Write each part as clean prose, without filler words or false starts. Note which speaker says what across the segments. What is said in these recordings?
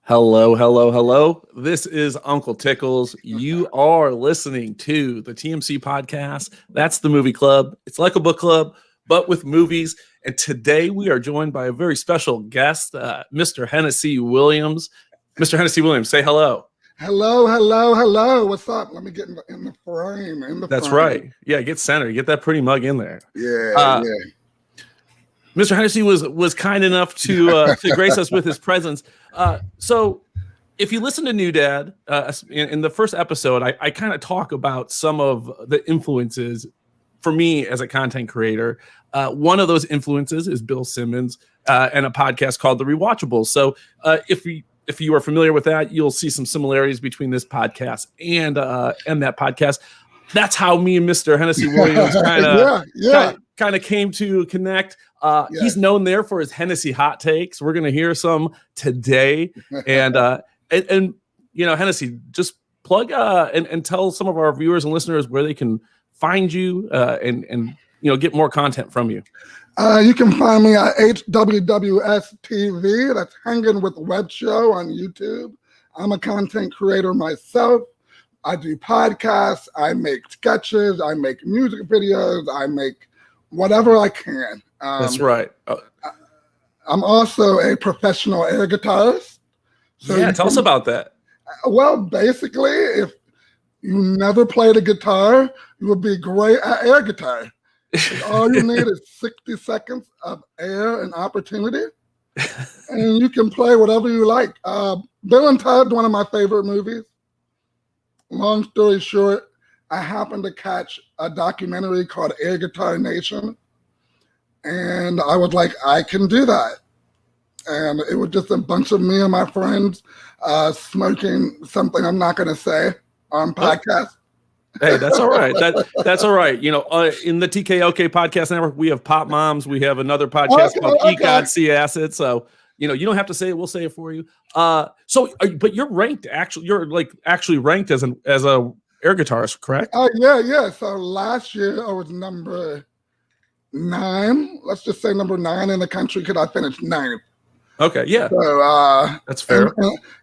Speaker 1: Hello, hello, hello. This is Uncle Tickles. You are listening to the TMC Podcast. That's the movie club. It's like a book club, but with movies. And today we are joined by a very special guest, Mr. Hennessy Williams. Mr. Hennessy Williams, say hello.
Speaker 2: Hello, hello, hello. What's up? Let me get in the frame.
Speaker 1: That's right. Yeah, get centered. Get that pretty mug in there.
Speaker 2: Yeah.
Speaker 1: Mr. Hennessy was kind enough to grace us with his presence. So if you listen to New Dad, in the first episode, I kind of talk about some of the influences for me as a content creator. One of those influences is Bill Simmons and a podcast called The Rewatchables. So if you are familiar with that, you'll see some similarities between this podcast and that podcast. That's how me and Mr. Hennessy Williams kind of came to connect. He's known there for his Hennessy hot takes. We're going to hear some today. And you know, Hennessy, just plug and tell some of our viewers and listeners where they can find you and you know, get more content from you.
Speaker 2: You can find me at HWWS TV. That's Hanging with Web Show on YouTube. I'm a content creator myself. I do podcasts. I make sketches. I make music videos. I make whatever I can.
Speaker 1: That's right.
Speaker 2: I'm also a professional air guitarist.
Speaker 1: So tell us about that.
Speaker 2: Well, basically, if you never played a guitar, you would be great at air guitar. All you need is 60 seconds of air and opportunity, and you can play whatever you like. Bill and Ted, one of my favorite movies. Long story short, I happened to catch a documentary called Air Guitar Nation, and I was like, I can do that. And it was just a bunch of me and my friends smoking something I'm not going to say on podcast.
Speaker 1: Hey, that's all right. That's all right. You know, in the TKOK podcast network, we have Pop Moms. We have another podcast called Eat God, See Acid. So, you know, you don't have to say it. We'll say it for you. But you're ranked actually. You're like actually ranked as a air guitarist, correct?
Speaker 2: Yeah. So last year I was number 9. Let's just say number 9 in the country because I finished 9th.
Speaker 1: Okay, yeah.
Speaker 2: So
Speaker 1: that's fair.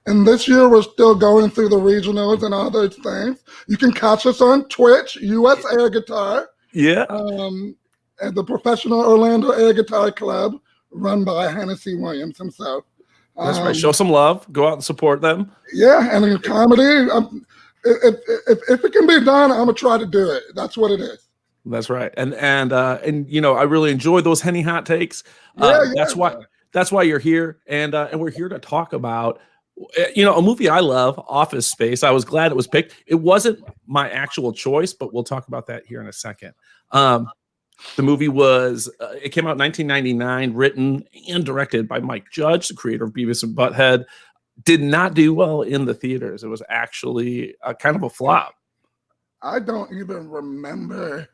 Speaker 2: And this year we're still going through the regionals and all those things. You can catch us on Twitch, US Air Guitar.
Speaker 1: Yeah.
Speaker 2: At the Professional Orlando Air Guitar Club, run by Hennessy Williams himself.
Speaker 1: That's right. Show some love. Go out and support them.
Speaker 2: Yeah, and in comedy, if it can be done, I'm gonna try to do it. That's what it is.
Speaker 1: That's right. And you know, I really enjoy those Henny hot takes. That's why you're here, and we're here to talk about, you know, a movie I love, Office Space. I was glad it was picked. It wasn't my actual choice, but we'll talk about that here in a second. The movie was, it came out in 1999, written and directed by Mike Judge, the creator of Beavis and Butthead. Did not do well in the theaters. It was actually kind of a flop.
Speaker 2: I don't even remember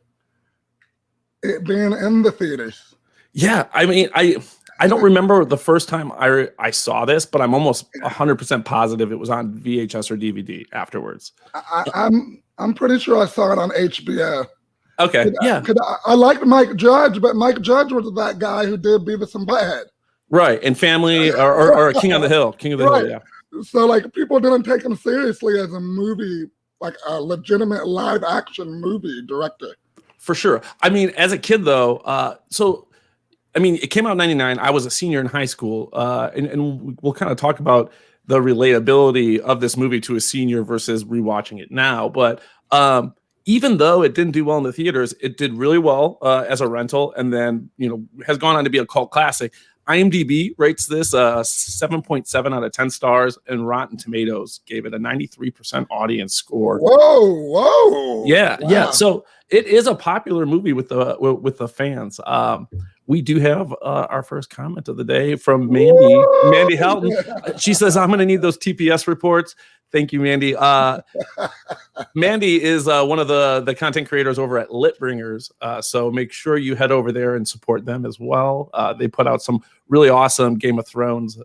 Speaker 2: it being in the theaters.
Speaker 1: Yeah, I mean, I don't remember the first time I saw this, but I'm almost 100% positive it was on VHS or DVD afterwards.
Speaker 2: I'm pretty sure I saw it on HBO.
Speaker 1: Okay, yeah.
Speaker 2: I liked Mike Judge, but Mike Judge was that guy who did Beavis and Butthead.
Speaker 1: Right, and Family or King of the Hill. Hill, yeah.
Speaker 2: So like people didn't take him seriously as a movie, like a legitimate live action movie director.
Speaker 1: For sure. I mean, as a kid though, I mean, it came out in 99. I was a senior in high school, and we'll kind of talk about the relatability of this movie to a senior versus rewatching it now. But even though it didn't do well in the theaters, it did really well as a rental, and then, you know, has gone on to be a cult classic. IMDb rates this 7.7 out of 10 stars, and Rotten Tomatoes gave it a 93% audience score.
Speaker 2: Whoa!
Speaker 1: Yeah, wow. Yeah. So it is a popular movie with the fans. We do have our first comment of the day from Mandy Helton. She says, I'm going to need those TPS reports. Thank you, Mandy. Mandy is one of the content creators over at Litbringers. So make sure you head over there and support them as well. They put out some really awesome Game of Thrones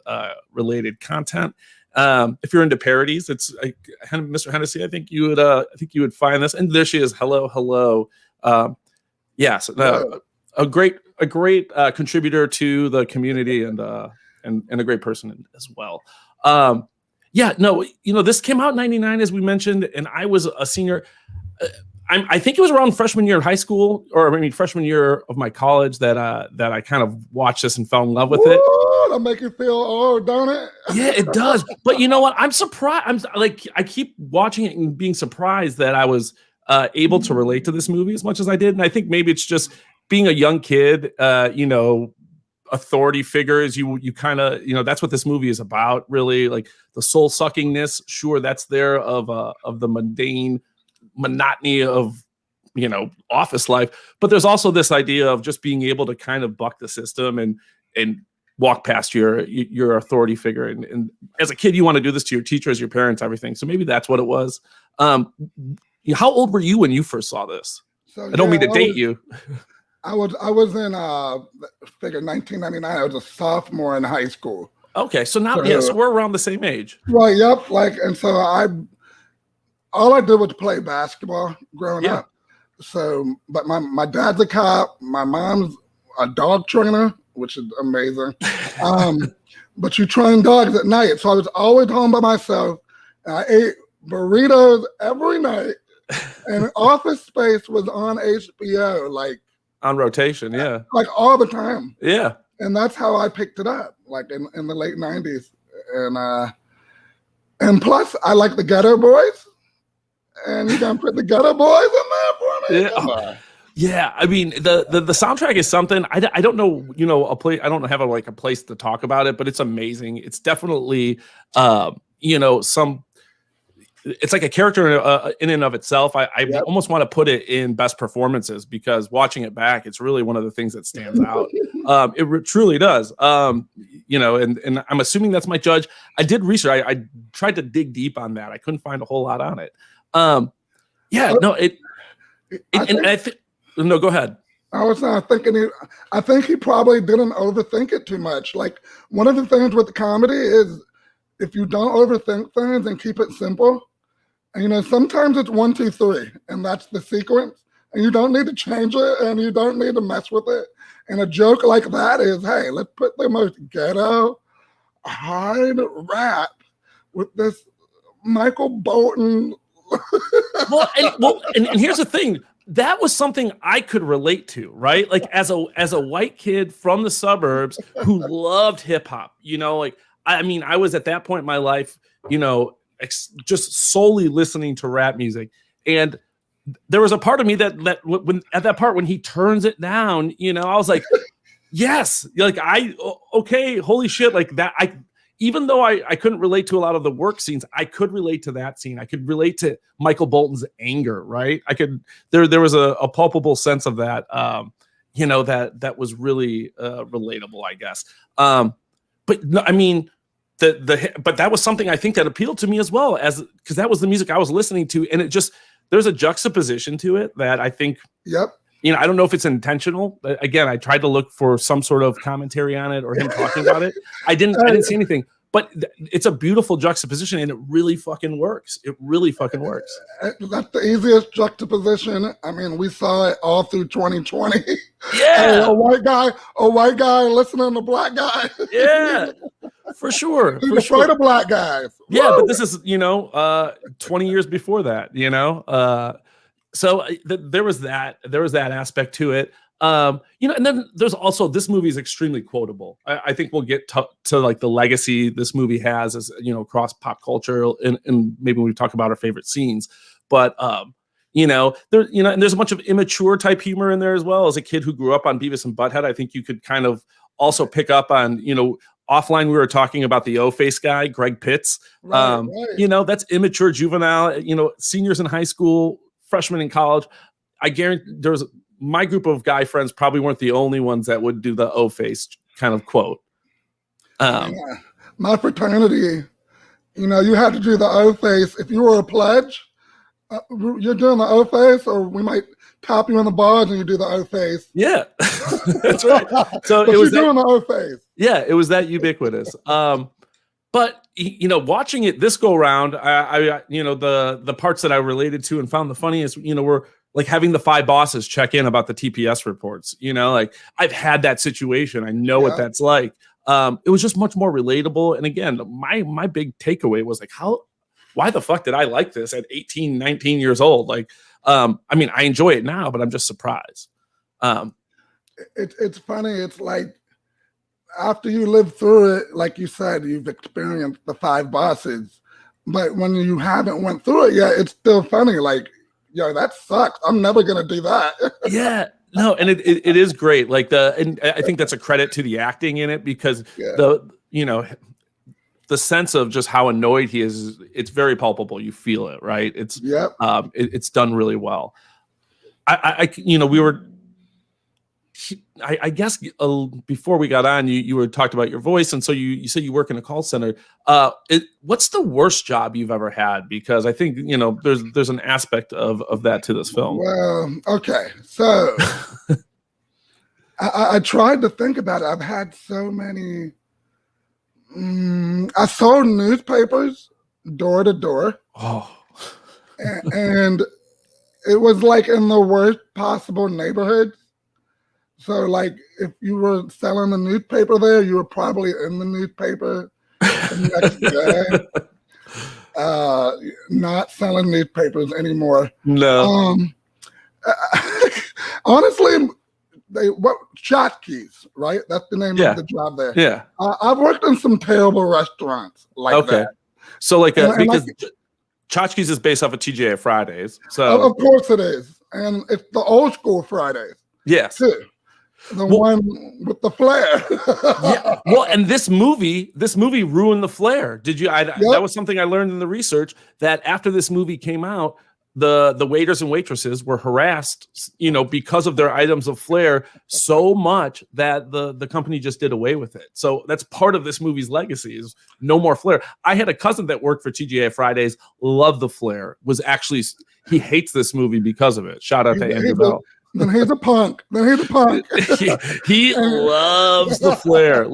Speaker 1: related content. If you're into parodies, it's Mr. Hennessy. I think you would find this. And there she is. Hello. Yes. A great contributor to the community, and a great person as well. This came out in 99, as we mentioned, and I was a senior. I think it was around freshman year of high school, freshman year of my college that I kind of watched this and fell in love with it.
Speaker 2: That make you feel old, don't it?
Speaker 1: Yeah, it does. But you know what? I'm surprised. I keep watching it and being surprised that I was able to relate to this movie as much as I did. And I think maybe it's just being a young kid, authority figures. You kind of, that's what this movie is about, really. Like the soul suckingness. Sure, that's there of the mundane monotony of office life, but there's also this idea of just being able to kind of buck the system and walk past your authority figure, and as a kid you want to do this to your teachers, your parents, everything. So maybe that's what it was. How old were you when you first saw this? I don't mean to date you.
Speaker 2: I was in 1999. I was a sophomore in high school.
Speaker 1: Okay, so now so we're around the same age.
Speaker 2: Right, yep. All I did was play basketball growing up. So, but my dad's a cop. My mom's a dog trainer, which is amazing. But you train dogs at night. So I was always home by myself. And I ate burritos every night. And Office Space was on HBO, like
Speaker 1: on rotation, yeah.
Speaker 2: Like all the time.
Speaker 1: Yeah.
Speaker 2: And that's how I picked it up, like in the late 90s. And plus, I like the Ghetto Boys. And you gonna put the Ghetto Boys in there for me?
Speaker 1: Yeah. Yeah, I mean the soundtrack is something I don't know, a place. I don't have a place to talk about it, but it's amazing. It's definitely it's like a character in and of itself. I almost want to put it in best performances, because watching it back, it's really one of the things that stands out. It truly does. And I'm assuming that's my judge. I did research. I tried to dig deep on that. I couldn't find a whole lot on it. No, go ahead.
Speaker 2: I was thinking, I think he probably didn't overthink it too much. Like, one of the things with comedy is if you don't overthink things and keep it simple, and sometimes it's 1, 2, 3, and that's the sequence, and you don't need to change it, and you don't need to mess with it. And a joke like that is, hey, let's put the most ghetto, hard rap with this Michael Bolton.
Speaker 1: And here's the thing. That was something I could relate to, right? Like as a white kid from the suburbs who loved hip hop, I was at that point in my life, just solely listening to rap music. And there was a part of me that when he turns it down, I was like, yes, okay, holy shit. Like that. Even though I couldn't relate to a lot of the work scenes, I could relate to that scene. I could relate to Michael Bolton's anger, right? There was a palpable sense of that, that was really relatable, I guess. But no, I mean, but that was something I think that appealed to me as well, because that was the music I was listening to, and there's a juxtaposition to it that I think.
Speaker 2: Yep.
Speaker 1: I don't know if it's intentional. Again, I tried to look for some sort of commentary on it or him talking about it. I didn't see anything, but it's a beautiful juxtaposition, and it really fucking works. It really fucking works.
Speaker 2: That's the easiest juxtaposition. I mean, we saw it all through 2020.
Speaker 1: Yeah.
Speaker 2: A white guy listening to black guy.
Speaker 1: Yeah, for sure.
Speaker 2: He's afraid of black guys.
Speaker 1: Yeah,
Speaker 2: Woo!
Speaker 1: but this is, 20 years before that, So there was that aspect to it, and then there's also, this movie is extremely quotable. I think we'll get to like the legacy this movie has as across pop culture, and maybe we talk about our favorite scenes. But and there's a bunch of immature type humor in there as well. As a kid who grew up on Beavis and Butthead, I think you could kind of also pick up on offline we were talking about the O-face guy, Greg Pitts. Right. That's immature, juvenile. Seniors in high school, freshmen in college. I guarantee my group of guy friends probably weren't the only ones that would do the O-face kind of quote.
Speaker 2: My fraternity, you had to do the O-face. If you were a pledge, you're doing the O-face, or we might tap you on the bars and you do the O-face.
Speaker 1: Yeah, that's right. So
Speaker 2: it was doing the O-face. Yeah,
Speaker 1: it was that ubiquitous. But watching it this go around, I the parts that I related to and found the funniest, were like having the 5 bosses check in about the TPS reports. Like, I've had that situation. I know what that's like. It was just much more relatable. And again, my big takeaway was like, why the fuck did I like this at 18, 19 years old? Like, I mean, I enjoy it now, but I'm just surprised.
Speaker 2: It's funny. It's like after you live through it, like you said, you've experienced the 5 bosses. But when you haven't went through it yet, it's still funny. Like, yo, that sucks. I'm never gonna do that.
Speaker 1: Yeah, no, and it is great. Like and I think that's a credit to the acting in it because the sense of just how annoyed he is, it's very palpable. You feel it, right? It's it's done really well. I guess before we got on, you were talked about your voice, and so you said you work in a call center. What's the worst job you've ever had? Because I think there's an aspect of that to this film.
Speaker 2: Well, okay, so I tried to think about it. I've had so many. I sold newspapers door to door.
Speaker 1: Oh,
Speaker 2: and it was like in the worst possible neighborhoods. So, like, if you were selling a newspaper there, you were probably in the newspaper the next day. Not selling newspapers anymore.
Speaker 1: No.
Speaker 2: Honestly, tchotchkes, right? That's the name of the job there.
Speaker 1: Yeah.
Speaker 2: I've worked in some terrible restaurants like that.
Speaker 1: So, because tchotchkes is based off of TGI Fridays. So,
Speaker 2: of course it is. And it's the old school Fridays.
Speaker 1: Yes.
Speaker 2: Too. The one with the flair.
Speaker 1: Yeah. Well, and this movie ruined the flair. Did you? That was something I learned in the research, that after this movie came out, the waiters and waitresses were harassed, because of their items of flair so much that the company just did away with it. So that's part of this movie's legacy, is no more flair. I had a cousin that worked for TGI Fridays, loved the flair, he hates this movie because of it. Shout out to Andrew Bell.
Speaker 2: Then he's a punk.
Speaker 1: He loves the flair.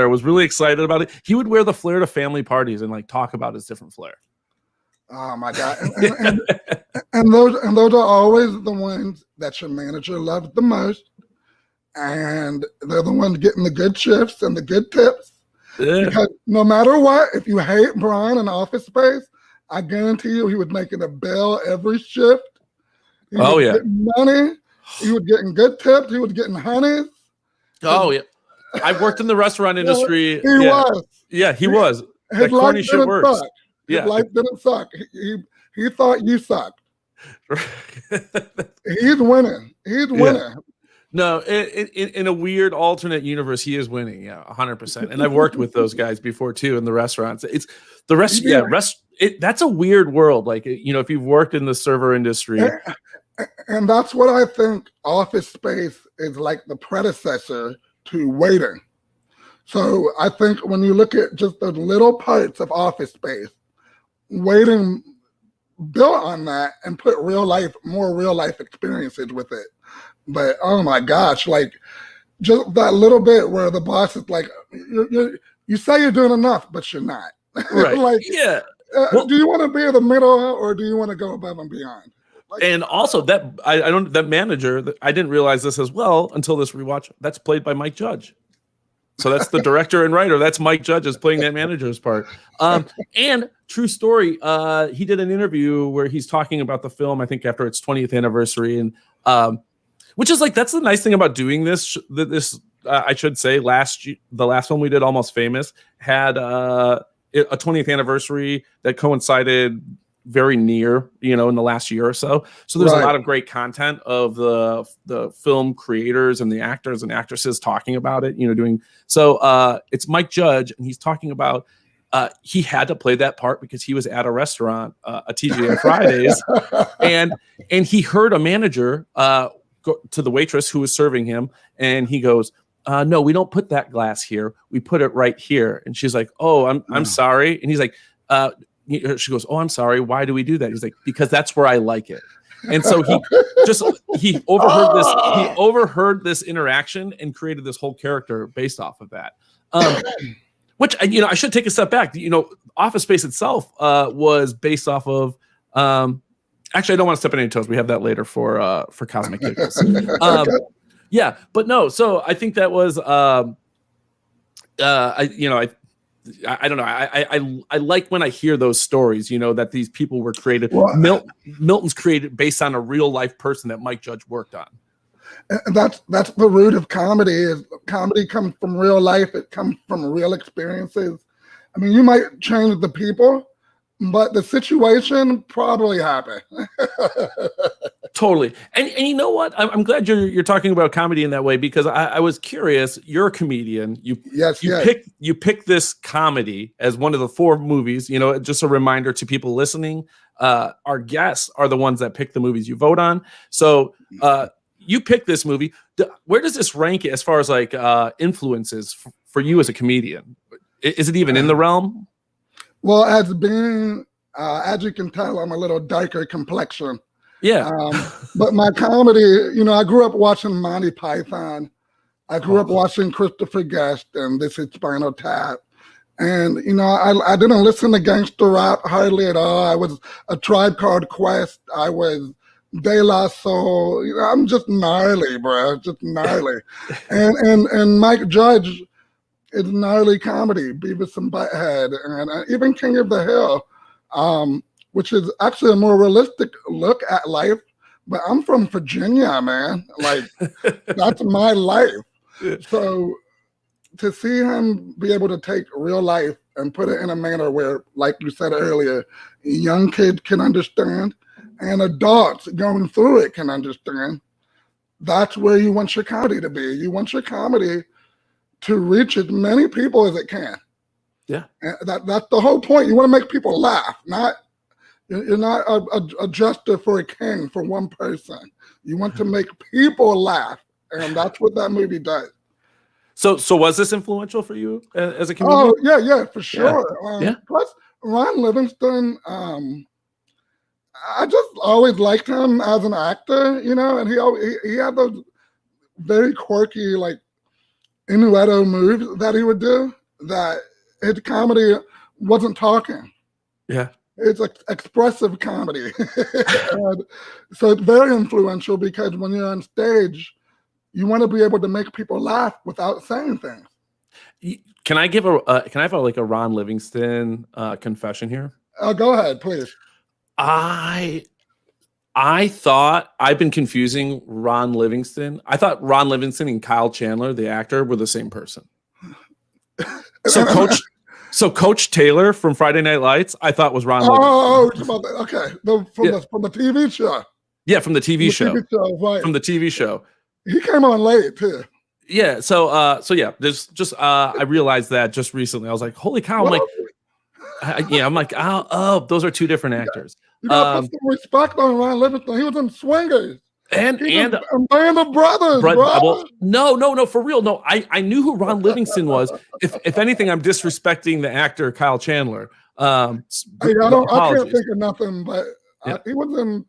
Speaker 1: Was really excited about it. He would wear the flair to family parties and talk about his different flair.
Speaker 2: Oh my God. And those are always the ones that your manager loves the most. And they're the ones getting the good shifts and the good tips. Yeah. Because no matter what, if you hate Brian in Office Space, I guarantee you he was making a bill every shift. He was getting money. He was getting good tips. He was getting honeys.
Speaker 1: Oh, yeah. I've worked in the restaurant industry.
Speaker 2: He was.
Speaker 1: Yeah, he was.
Speaker 2: His life didn't suck. His life didn't suck. He thought you sucked. He's winning.
Speaker 1: No, in a weird alternate universe, he is winning. Yeah, 100%. And I've worked with those guys before too in the restaurants. It's the rest. Yeah, that's a weird world. Like, if you've worked in the server industry.
Speaker 2: And that's what I think Office Space is like, the predecessor to waiting. So I think when you look at just the little parts of Office Space, waiting built on that and put more real life experiences with it. But oh my gosh, just that little bit where the boss is like, you say you're doing enough, but you're not.
Speaker 1: Right.
Speaker 2: Do you want to be in the middle or do you want to go above and beyond?
Speaker 1: And also that manager, I didn't realize this as well until this rewatch. That's played by Mike Judge. So that's the director and writer. That's Mike Judge is playing that manager's part. And true story, he did an interview where he's talking about the film, I think after its 20th anniversary. And which is that's the nice thing about doing this. I should say, the last one we did, Almost Famous, had a 20th anniversary that coincided very near, in the last year or so. So there's a lot of great content of the film creators and the actors and actresses talking about it, doing. So it's Mike Judge, and he's talking about he had to play that part because he was at a restaurant, a TGI Fridays, and he heard a manager go to the waitress who was serving him, and he goes, no, we don't put that glass here. We put it right here. And she's like, oh, I'm sorry. And he's like, she goes, oh, I'm sorry. Why do we do that? He's like, because that's where I like it. And so he overheard this interaction and created this whole character based off of that. Which, I should take a step back. Office Space itself was based off of. Actually, I don't want to step on any toes. We have that later for Cosmic Giggles. Yeah, but no. So I think that was I don't know. I like when I hear those stories, that these people were created.
Speaker 2: Well,
Speaker 1: Milton's created based on a real life person that Mike Judge worked on.
Speaker 2: And that's the root of comedy. Is comedy comes from real life. It comes from real experiences. I mean, you might change the people, but the situation probably happened.
Speaker 1: Totally. And you know what? I'm glad you're talking about comedy in that way, because I was curious. You're a comedian. You pick this comedy as one of the 4 movies. Just a reminder to people listening. Our guests are the ones that pick the movies you vote on. So you pick this movie. Where does this rank as far as like influences for you as a comedian? Is it even in the realm?
Speaker 2: Well, as you can tell, I'm a little darker complexion.
Speaker 1: Yeah.
Speaker 2: But my comedy, I grew up watching Monty Python. I grew up watching Christopher Guest and This Is Spinal Tap. And, I didn't listen to gangster rap hardly at all. I was a Tribe Called Quest. I was De La Soul. I'm just gnarly, bro. Just gnarly. and Mike Judge is gnarly comedy, Beavis and Butthead, and even King of the Hill. Which is actually a more realistic look at life. But I'm from Virginia, man. Like, that's my life. So to see him be able to take real life and put it in a manner where, like you said earlier, young kids can understand and adults going through it can understand, that's where you want your comedy to be. You want your comedy to reach as many people as it can.
Speaker 1: Yeah.
Speaker 2: And that's the whole point. You want to make people laugh, you're not a jester for a king for one person. You want to make people laugh, and that's what that movie does.
Speaker 1: So was this influential for you as a comedian?
Speaker 2: Oh yeah, for sure.
Speaker 1: Yeah.
Speaker 2: Plus, Ron Livingston, I just always liked him as an actor, and he had those very quirky, like, innuendo moves that he would do. That his comedy wasn't talking.
Speaker 1: Yeah.
Speaker 2: It's expressive comedy. And so it's very influential because when you're on stage, you want to be able to make people laugh without saying things.
Speaker 1: Can I have a Ron Livingston confession here?
Speaker 2: Go ahead, please.
Speaker 1: I thought I've been confusing Ron Livingston. I thought Ron Livingston and Kyle Chandler, the actor, were the same person. So Coach Taylor from Friday Night Lights, I thought was Ron Livingston.
Speaker 2: Okay. From the TV show.
Speaker 1: Yeah, from the TV show.
Speaker 2: Right.
Speaker 1: From the TV show.
Speaker 2: He came on late too.
Speaker 1: Yeah. So yeah, there's just I realized that just recently. I was like, holy cow! I'm like, oh, those are 2 different actors.
Speaker 2: You gotta put some respect on Ron Livingston. He was in Swingers.
Speaker 1: And
Speaker 2: Band of Brothers, bro.
Speaker 1: Well, no, for real. No, I knew who Ron Livingston was. If anything, I'm disrespecting the actor Kyle Chandler. I
Speaker 2: can't think of nothing, but he was in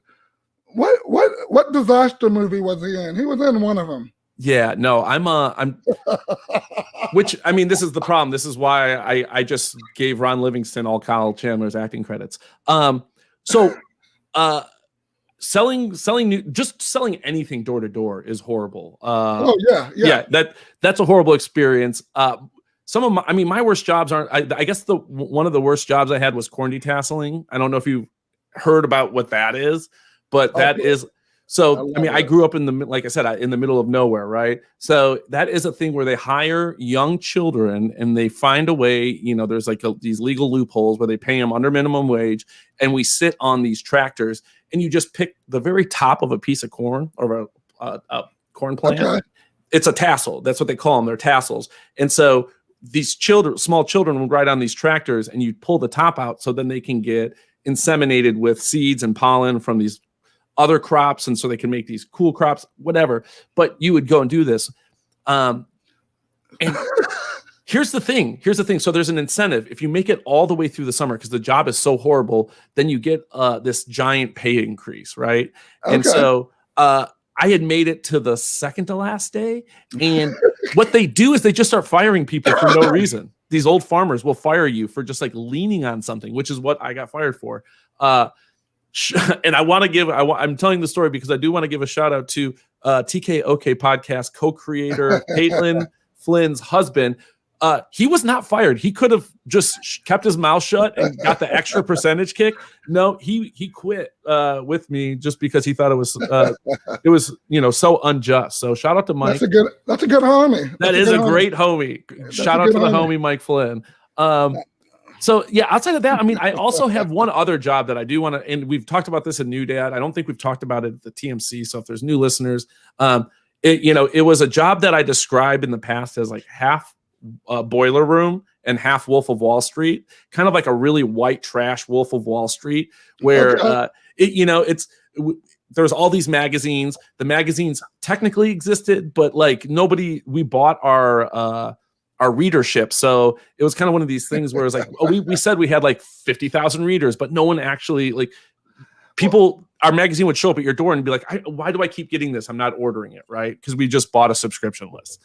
Speaker 2: what disaster movie was he in? He was in one of them.
Speaker 1: Yeah, no, I'm which, I mean, this is the problem. This is why I just gave Ron Livingston all Kyle Chandler's acting credits. Selling anything door to door is horrible. Yeah. That's a horrible experience. My worst jobs aren't. I guess one of the worst jobs I had was corn detasseling. I don't know if you heard about what that is, but that is. So I grew up in the middle of nowhere, right? So that is a thing where they hire young children and they find a way. There's like these legal loopholes where they pay them under minimum wage, and we sit on these tractors. And you just pick the very top of a piece of corn or a corn plant. Okay. It's a tassel. That's what they call them. They're tassels. And so these small children would ride on these tractors, and you pull the top out so then they can get inseminated with seeds and pollen from these other crops. And so they can make these cool crops, whatever. But you would go and do this. And Here's the thing. So there's an incentive. If you make it all the way through the summer, because the job is so horrible, then you get this giant pay increase, right? Okay. And so I had made it to the second to last day. And what they do is they just start firing people for no reason. These old farmers will fire you for just like leaning on something, which is what I got fired for. And I'm telling the story because I do want to give a shout out to TKOK Podcast co-creator Caitlin Flynn's husband. He was not fired. He could have just kept his mouth shut and got the extra percentage kick. No, he quit with me just because he thought it was so unjust. So shout out to Mike.
Speaker 2: That's a good homie.
Speaker 1: That is a great homie. Shout out to the homie Mike Flynn. So yeah, outside of that, I mean, I also have one other job that I do want to, and we've talked about this in New Dad. I don't think we've talked about it at the TMC. So if there's new listeners, it was a job that I described in the past as like half Boiler Room and half Wolf of Wall Street, kind of like a really white trash Wolf of Wall Street, where there's all these magazines. The magazines technically existed, but like we bought our readership. So it was kind of one of these things where it was like, we said we had like 50,000 readers, but no one actually our magazine would show up at your door and be like, why do I keep getting this? I'm not ordering it. Right. Cause we just bought a subscription list.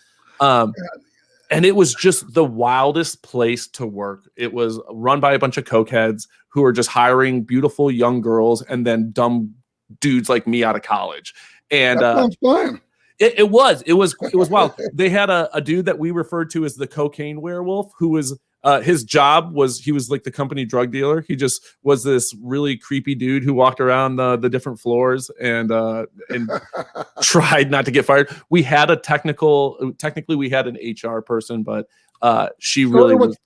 Speaker 1: And it was just the wildest place to work. It was run by a bunch of cokeheads who are just hiring beautiful young girls and then dumb dudes like me out of college. And
Speaker 2: that sounds fun.
Speaker 1: It was wild. They had a dude that we referred to as the cocaine werewolf, who was his job was he was like the company drug dealer. He just was this really creepy dude who walked around the different floors and tried not to get fired. We had technically we had an HR person, but she really was.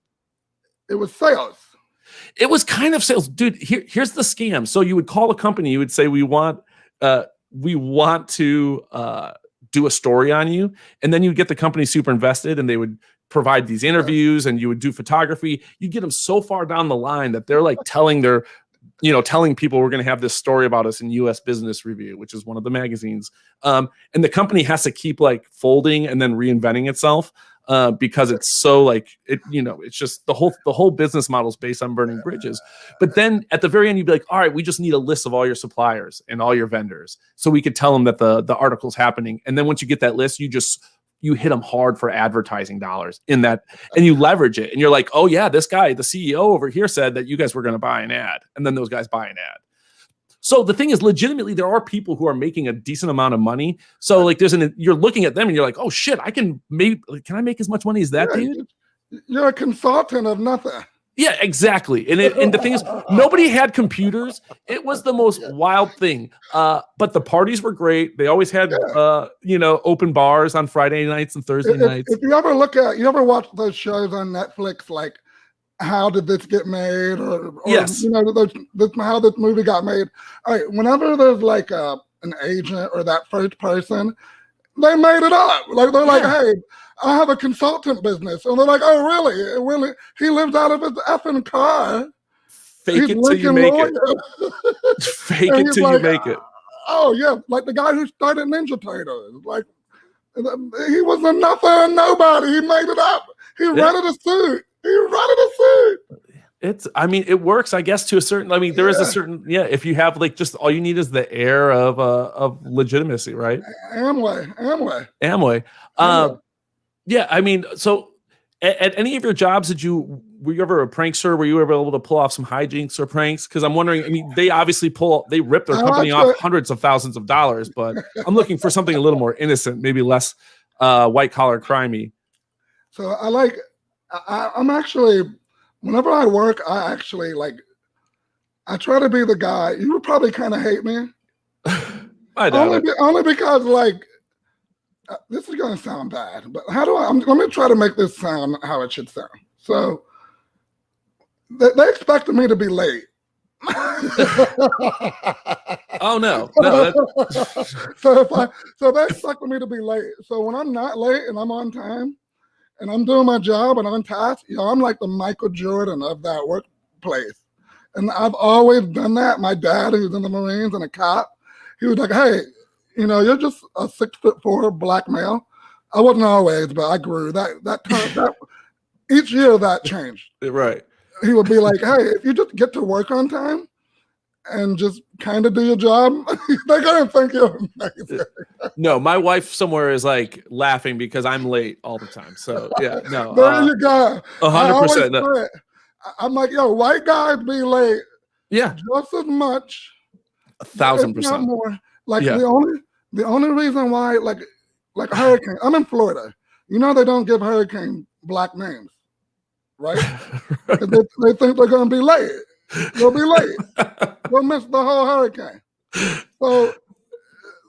Speaker 2: It was sales.
Speaker 1: It was kind of sales, dude. Here's the scam. So you would call a company, you would say we want to do a story on you, and then you get the company super invested, and they would provide these interviews, and you would do photography. You get them so far down the line that they're like telling people we're going to have this story about us in U.S. Business Review, which is one of the magazines. And the company has to keep like folding and then reinventing itself because it's so like it's just the whole business model is based on burning bridges. But then at the very end, you'd be like, all right, we just need a list of all your suppliers and all your vendors, so we could tell them that the article's happening. And then once you get that list, you hit them hard for advertising dollars in that, and you leverage it. And you're like, oh yeah, this guy, the CEO over here said that you guys were going to buy an ad. And then those guys buy an ad. So the thing is, legitimately, there are people who are making a decent amount of money. So like you're looking at them and you're like, oh shit, can I make as much money as that dude?
Speaker 2: You're a consultant of nothing.
Speaker 1: Yeah, exactly. And the thing is, nobody had computers. It was the most wild thing. But the parties were great. They always had, open bars on Friday nights and Thursday nights.
Speaker 2: If you ever watch those shows on Netflix, like How Did This Get Made? Or
Speaker 1: yes.
Speaker 2: How this movie got made. All right, whenever there's like an agent or that first person, they made it up. Like they're like, hey, I have a consultant business. And they're like, oh, really? Really? He lives out of his effing car.
Speaker 1: Fake it till you make it. Fake it till you make it.
Speaker 2: Oh, yeah. Like the guy who started Ninja Turtles. Like, he was a nothing nobody. He made it up. He rented a suit.
Speaker 1: It works, I guess, to a certain, there is a certain, if you have like just all you need is the air of legitimacy, right? Amway. So at any of your jobs, were you ever a prankster? Were you ever able to pull off some hijinks or pranks? Because I'm wondering, they obviously rip their company off hundreds of thousands of dollars, but I'm looking for something a little more innocent, maybe less white collar crimey.
Speaker 2: So I'm actually, whenever I work, I actually I try to be the guy. You would probably kind of hate me.
Speaker 1: I doubt
Speaker 2: only because this is going to sound bad, but let me try to make this sound how it should sound. So they expected me to be late.
Speaker 1: Oh no.
Speaker 2: So they expected me to be late. So when I'm not late and I'm on time and I'm doing my job and on task, I'm like the Michael Jordan of that workplace. And I've always done that. My dad, who's in the Marines and a cop, he was like, hey, you're just a 6'4" black male. I wasn't always, but I grew. That each year that changed.
Speaker 1: Right.
Speaker 2: He would be like, hey, if you just get to work on time and just kind of do your job, they're going to think you're amazing.
Speaker 1: No, my wife somewhere is like laughing because I'm late all the time. So yeah, no.
Speaker 2: There you go.
Speaker 1: 100%. No.
Speaker 2: I'm like, white guys be late.
Speaker 1: Yeah.
Speaker 2: Just as much.
Speaker 1: 1,000%.
Speaker 2: Not more. The only reason why, like a hurricane, I'm in Florida. You know they don't give hurricane black names, right? 'Cause they think they're going to be late. They'll be late. They'll miss the whole hurricane. So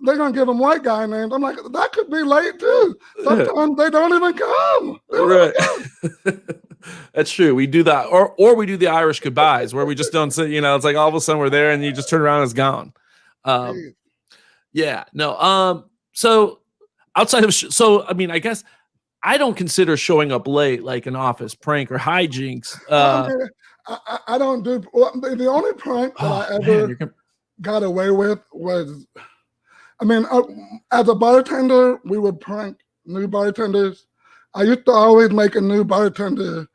Speaker 2: they're going to give them white guy names. I'm like, that could be late too. Sometimes they don't even come.
Speaker 1: Right. That's true. We do that. Or we do the Irish goodbyes where we just don't say, it's like all of a sudden we're there and you just turn around and it's gone. Yeah, no. So outside of, I guess I don't consider showing up late like an office prank or hijinks.
Speaker 2: I don't do, the only prank that I ever got away with was, as a bartender, we would prank new bartenders. I used to always make a new bartender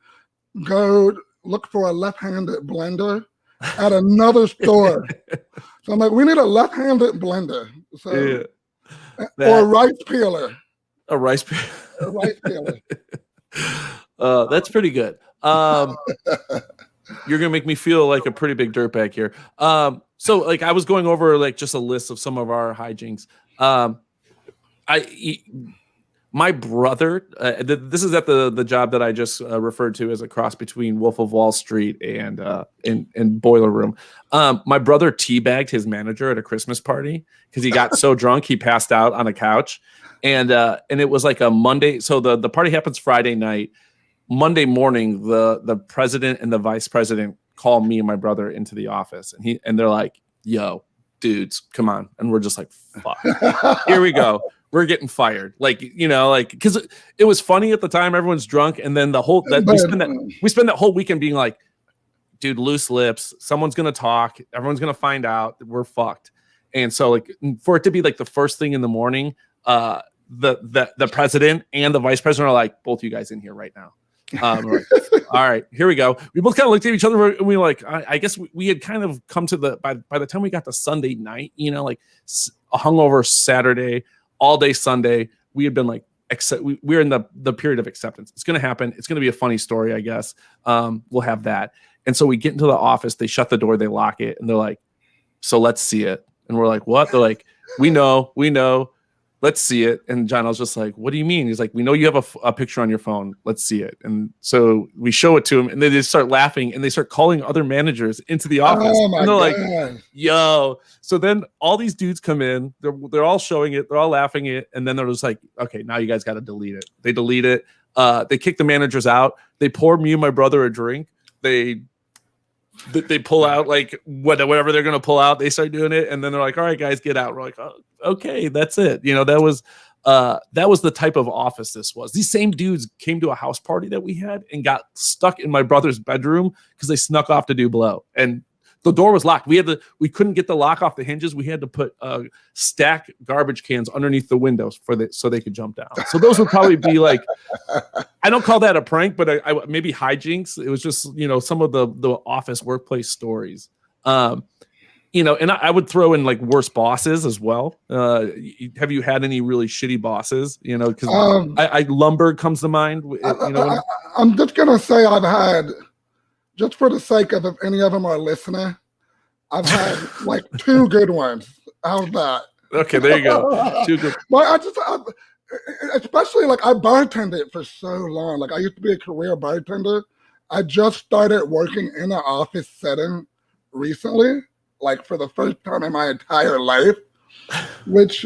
Speaker 2: go look for a left-handed blender at another store. So I'm like, we need a left-handed blender. So, or a rice peeler.
Speaker 1: A rice peeler.
Speaker 2: A rice peeler.
Speaker 1: That's pretty good. You're gonna make me feel like a pretty big dirtbag here. So like I was going over like just a list of some of our hijinks. My brother, this is at the job that I just referred to as a cross between Wolf of Wall Street and Boiler Room. My brother teabagged his manager at a Christmas party because he got so drunk he passed out on a couch, and it was like a Monday. So the party happens Friday night. Monday morning, the president and the vice president call me and my brother into the office, and they're like, "Yo, dudes, come on!" And we're just like, "Fuck, here we go." We're getting fired, because it was funny at the time. Everyone's drunk, and then we spend that whole weekend being like, "Dude, loose lips. Someone's gonna talk. Everyone's gonna find out that we're fucked." And so, like, for it to be like the first thing in the morning, the president and the vice president are like, "Both you guys in here right now." Like, all right, here we go. We both kind of looked at each other, and we were like, I guess we had kind of come to by the time we got to Sunday night, like a hungover Saturday. All day Sunday, we had been like, we're in the period of acceptance. It's going to happen. It's going to be a funny story, I guess. We'll have that. And so we get into the office, they shut the door, they lock it, and they're like, "So let's see it." And we're like, "What?" They're like, we know. Let's see it. And John, I was just like, "What do you mean?" He's like, "We know you have a picture on your phone. Let's see it." And so we show it to him, and they just start laughing, and they start calling other managers into the office.
Speaker 2: Oh my
Speaker 1: and they're
Speaker 2: God.
Speaker 1: like, "Yo." So then all these dudes come in, they're all showing it, they're all laughing it, and then they're just like, "Okay, now you guys got to delete it." They delete it. They kick the managers out. They pour me and my brother a drink. They pull out like whatever they're gonna pull out. They start doing it, and then they're like, "All right, guys, get out." We're like, "Oh, okay, that's it." That was the type of office this was. These same dudes came to a house party that we had and got stuck in my brother's bedroom because they snuck off to do blow, and the door was locked. We couldn't get the lock off the hinges. We had to put stack garbage cans underneath the windows so they could jump down. So those would probably be like, I don't call that a prank, but I maybe hijinks. It was just some of the office workplace stories. And I would throw in like worst bosses as well. Have you had any really shitty bosses? Because Lumberg comes to mind.
Speaker 2: I'm just gonna say I've had. Just for the sake of if any of them are listening, I've had like 2 good ones. How's that?
Speaker 1: Okay, there you go. 2 good.
Speaker 2: But especially like I bartended for so long. Like I used to be a career bartender. I just started working in an office setting recently, like for the first time in my entire life, which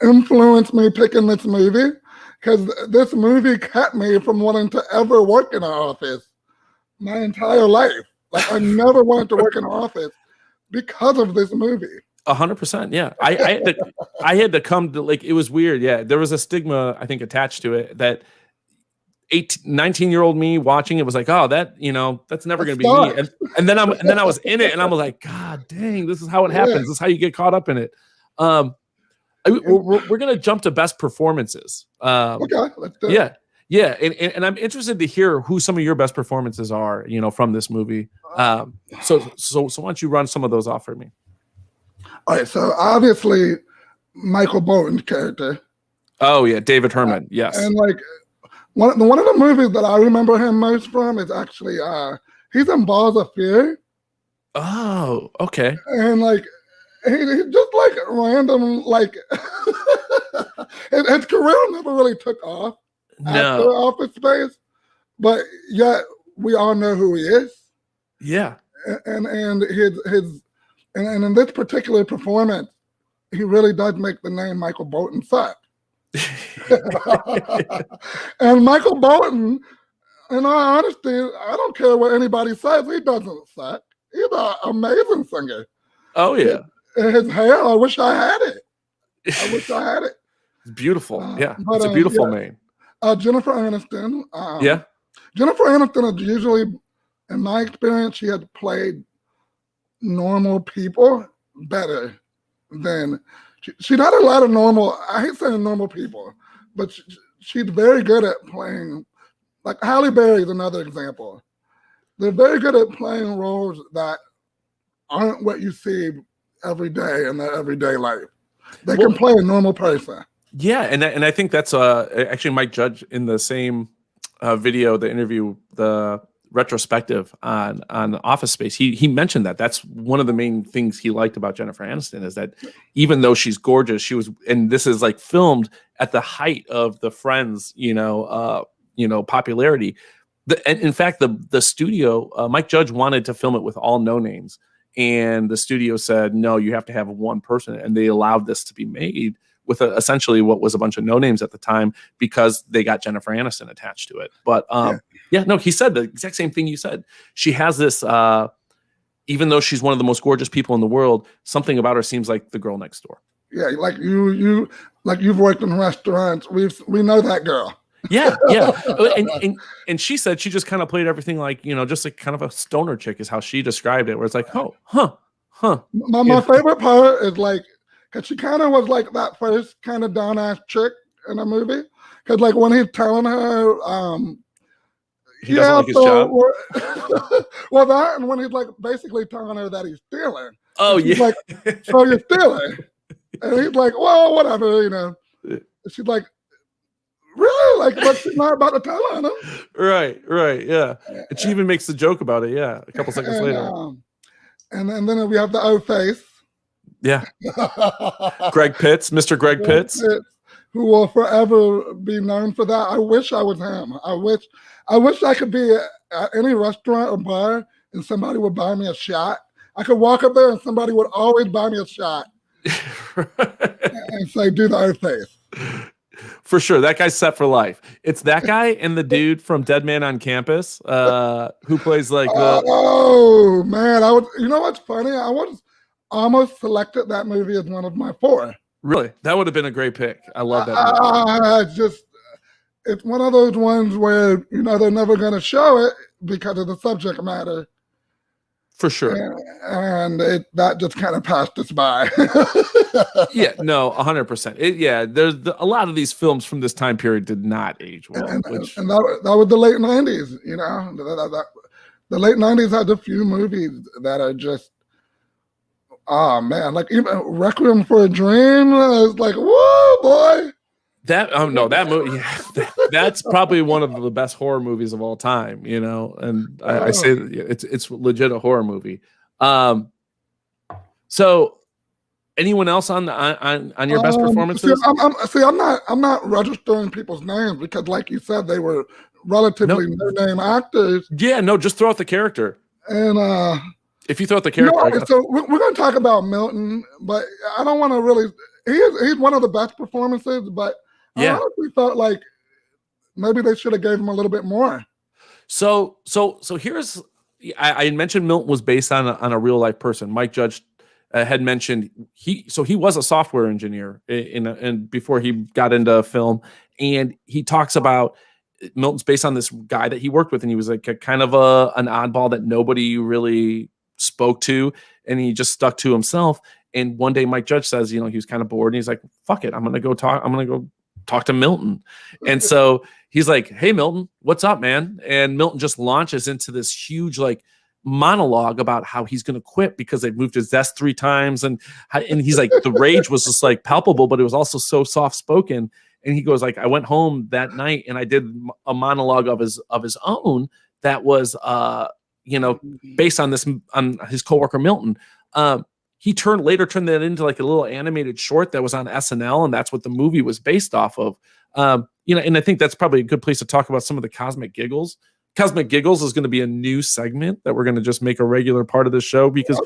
Speaker 2: influenced me picking this movie because this movie kept me from wanting to ever work in an office. My entire life. Like I never wanted to work in an office because of this movie.
Speaker 1: 100%. Yeah. I had to come to like, it was weird. Yeah. There was a stigma, I think, attached to it that 19-year-old me watching it was like, oh, that, that's never going to be me. And then I was in it and I was like, God dang, this is how it happens. This is how you get caught up in it. We're going to jump to best performances.
Speaker 2: Okay. Let's do it.
Speaker 1: Yeah. Yeah, and I'm interested to hear who some of your best performances are, from this movie. So why don't you run some of those off for me?
Speaker 2: All right, so obviously Michael Bolton's character.
Speaker 1: Oh yeah, David Herman. Yes,
Speaker 2: and like one of the movies that I remember him most from is actually he's in Balls of Fear.
Speaker 1: Oh, okay.
Speaker 2: And like he just like random like his career never really took off. actor Office Space, but yet we all know who he is.
Speaker 1: Yeah.
Speaker 2: And in this particular performance, he really does make the name Michael Bolton suck. And Michael Bolton, in all honesty, I don't care what anybody says, he doesn't suck. He's an amazing singer.
Speaker 1: Oh yeah.
Speaker 2: His hair, I wish I had it. It's
Speaker 1: beautiful. It's a beautiful name.
Speaker 2: Jennifer Aniston. Jennifer Aniston is usually, in my experience, she had played normal people better than she had a lot of normal. I hate saying normal people, but she's very good at playing. Like Halle Berry is another example. They're very good at playing roles that aren't what you see every day in their everyday life. They can play a normal person.
Speaker 1: Yeah, and I think that's actually Mike Judge in the same video, the interview, the retrospective on Office Space. He mentioned that's one of the main things he liked about Jennifer Aniston is that even though she's gorgeous, she was, and this is like filmed at the height of the Friends, popularity. And in fact, the studio, Mike Judge wanted to film it with all no names. And the studio said, no, you have to have one person. And they allowed this to be made with essentially what was a bunch of no names at the time because they got Jennifer Aniston attached to it. But he said the exact same thing you said. She has this, even though she's one of the most gorgeous people in the world, something about her seems like the girl next door.
Speaker 2: Yeah, like you've worked in restaurants. We know that girl.
Speaker 1: Yeah. And she said she just kind of played everything like, just like kind of a stoner chick is how she described it, where it's like, My
Speaker 2: favorite part is like, because she kind of was like that first kind of down-ass chick in a movie. Because like when he's telling her,
Speaker 1: he doesn't like his job.
Speaker 2: Well, that, and when he's like basically telling her that he's stealing.
Speaker 1: Oh, yeah.
Speaker 2: Like, so you're stealing. And he's like, well, whatever, She's like, really? Like, but she's not about to tell on him.
Speaker 1: Right, yeah. And she even makes the joke about it, a couple seconds later.
Speaker 2: And then we have the O face.
Speaker 1: Yeah. Greg Pitts, Mr. Greg Pitts.
Speaker 2: Who will forever be known for that. I wish I was him. I wish I could be at any restaurant or bar and somebody would buy me a shot. I could walk up there and somebody would always buy me a shot. And say, do the O face.
Speaker 1: For sure. That guy's set for life. It's that guy and the dude from Dead Man on Campus who plays like the...
Speaker 2: Oh, man. You know what's funny? I was almost selected that movie as one of my 4.
Speaker 1: Really? That would have been a great pick. I love that movie.
Speaker 2: It's one of those ones where, they're never going to show it because of the subject matter.
Speaker 1: For sure.
Speaker 2: And that just kind of passed us by.
Speaker 1: Yeah, no, 100%. There's a lot of these films from this time period did not age well.
Speaker 2: And that was the late 90s, the late 90s had a few movies that are just, oh man, like even Requiem for a Dream is like, whoa, boy.
Speaker 1: That movie, that's probably one of the best horror movies of all time, and I say it's legit a horror movie. So anyone else on your best performances?
Speaker 2: I'm not registering people's names because, like you said, they were relatively no-name actors.
Speaker 1: Yeah, no, just throw out the character.
Speaker 2: And
Speaker 1: if you throw out the character,
Speaker 2: so we're going to talk about Milton, but I don't want to really. He's one of the best performances, but I honestly felt like maybe they should have gave him a little bit more.
Speaker 1: So here's. I had mentioned Milton was based on a real life person. Mike Judge had mentioned he was a software engineer in before he got into film, and he talks about Milton's based on this guy that he worked with, and he was like a kind of an oddball that nobody really spoke to, and he just stuck to himself. And one day Mike Judge says, he was kind of bored, and he's like, "Fuck it, I'm gonna go talk to Milton." And so he's like, "Hey Milton, what's up, man?" And Milton just launches into this huge like monologue about how he's going to quit because they've moved his desk 3 times. And he's like, the rage was just like palpable, but it was also so soft spoken. And he goes like, I went home that night and I did a monologue of his own that was, based on his coworker Milton. he later turned that into like a little animated short that was on SNL, and that's what the movie was based off of. And I think that's probably a good place to talk about some of the Cosmic Giggles. Cosmic Giggles is going to be a new segment that we're going to just make a regular part of the show because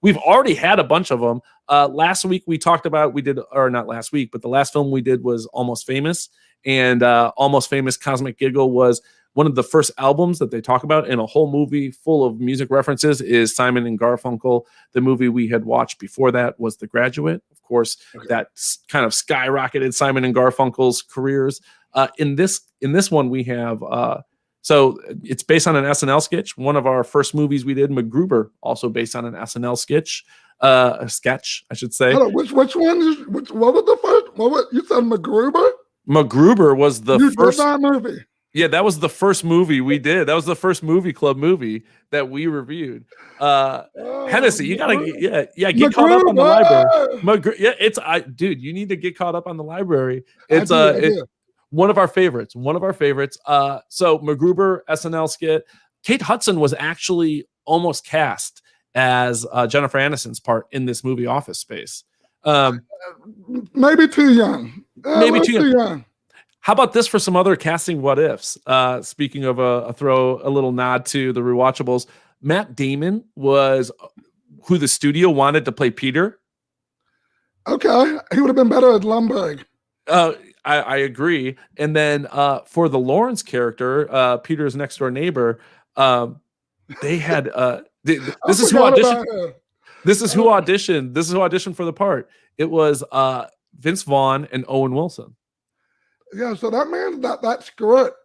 Speaker 1: we've already had a bunch of them. Last week not last week, but the last film we did was Almost Famous, and Almost Famous Cosmic Giggle was one of the first albums that they talk about in a whole movie full of music references is Simon and Garfunkel. The movie we had watched before that was The Graduate. Of course, that kind of skyrocketed Simon and Garfunkel's careers. In this one, we have so it's based on an SNL sketch. One of our first movies we did, MacGruber, also based on an SNL sketch. A sketch, I should say.
Speaker 2: Which one? What was the first? You said MacGruber?
Speaker 1: MacGruber was the first
Speaker 2: movie.
Speaker 1: Yeah, that was the first movie we did. That was the first movie club movie that we reviewed. Hennessy, you gotta get caught up on the library. Dude, you need to get caught up on the library. It's one of our favorites. So MacGruber SNL skit. Kate Hudson was actually almost cast as Jennifer Aniston's part in this movie Office Space.
Speaker 2: Maybe too young.
Speaker 1: Maybe too young. How about this for some other casting what ifs? Speaking of throw a little nod to the rewatchables, Matt Damon was who the studio wanted to play Peter.
Speaker 2: Okay, he would have been better at Lumberg.
Speaker 1: I agree. And then for the Lawrence character, Peter's next door neighbor, they had this is who auditioned. This is who auditioned for the part. It was Vince Vaughn and Owen Wilson.
Speaker 2: Yeah, so that script,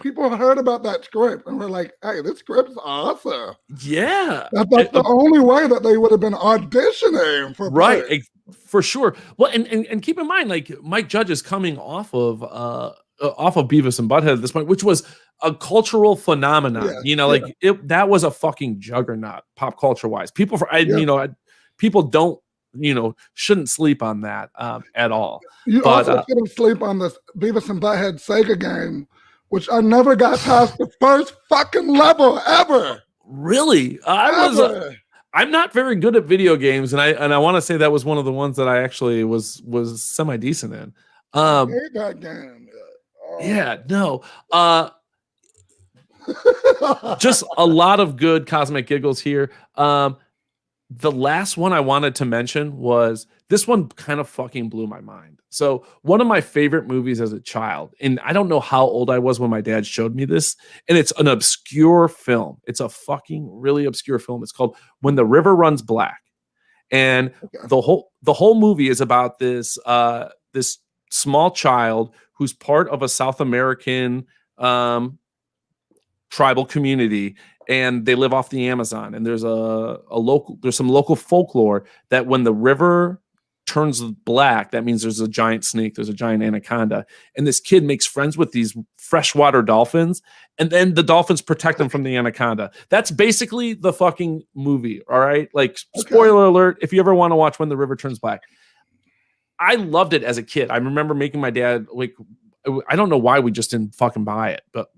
Speaker 2: people heard about that script and were like, hey, this script's awesome.
Speaker 1: Yeah.
Speaker 2: That's the only way that they would have been auditioning for
Speaker 1: right, for sure. Well, and keep in mind, like Mike Judge is coming off of Beavis and Butthead at this point, which was a cultural phenomenon. That was a fucking juggernaut pop culture wise. People don't shouldn't sleep on that at all.
Speaker 2: You also shouldn't sleep on this Beavis and Butthead Sega game, which I never got past the first fucking level ever.
Speaker 1: Really? I'm not very good at video games, and I want to say that was one of the ones that I actually was semi decent in.
Speaker 2: I hate that game.
Speaker 1: Yeah, no. Just a lot of good Cosmic Giggles here. The last one I wanted to mention was this one kind of fucking blew my mind. So one of my favorite movies as a child, and I don't know how old I was when my dad showed me this, and it's an obscure film. It's a fucking really obscure film. It's called When the River Runs Black. And the whole movie is about this this small child who's part of a South American tribal community, and they live off the Amazon. And there's some local folklore that when the river turns black, that means there's a giant snake, there's a giant anaconda. And this kid makes friends with these freshwater dolphins, and then the dolphins protect them from the anaconda. That's basically the fucking movie. All right. Like, spoiler alert, if you ever want to watch When the River Turns Black. I loved it as a kid. I remember making my dad, like, I don't know why we just didn't fucking buy it, but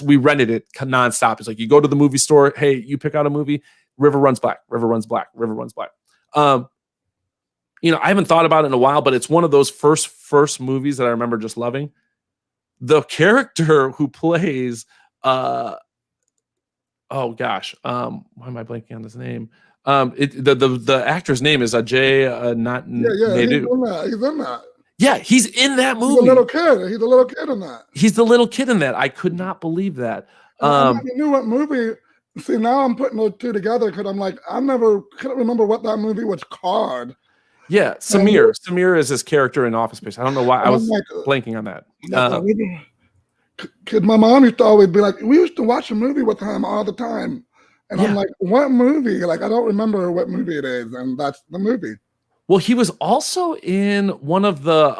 Speaker 1: we rented it nonstop. It's like, you go to the movie store, hey, you pick out a movie, River Runs Black, River Runs Black, River Runs Black. I haven't thought about it in a while, but it's one of those first movies that I remember just loving. The character who plays, why am I blanking on his name? The actor's name is Ajay Naidu.
Speaker 2: He's in that.
Speaker 1: Yeah, he's in that movie.
Speaker 2: He's a little kid. He's a little kid in that.
Speaker 1: He's the little kid in that. I could not believe that.
Speaker 2: I never knew what movie. See, now I'm putting those two together because I'm like, I never couldn't remember what that movie was called.
Speaker 1: Yeah, Samir. Samir is his character in Office Space. I don't know why I was blanking on that.
Speaker 2: Because my mom used to always be like, we used to watch a movie with him all the time. And I'm like, what movie? Like, I don't remember what movie it is. And that's the movie.
Speaker 1: Well, he was also in one of the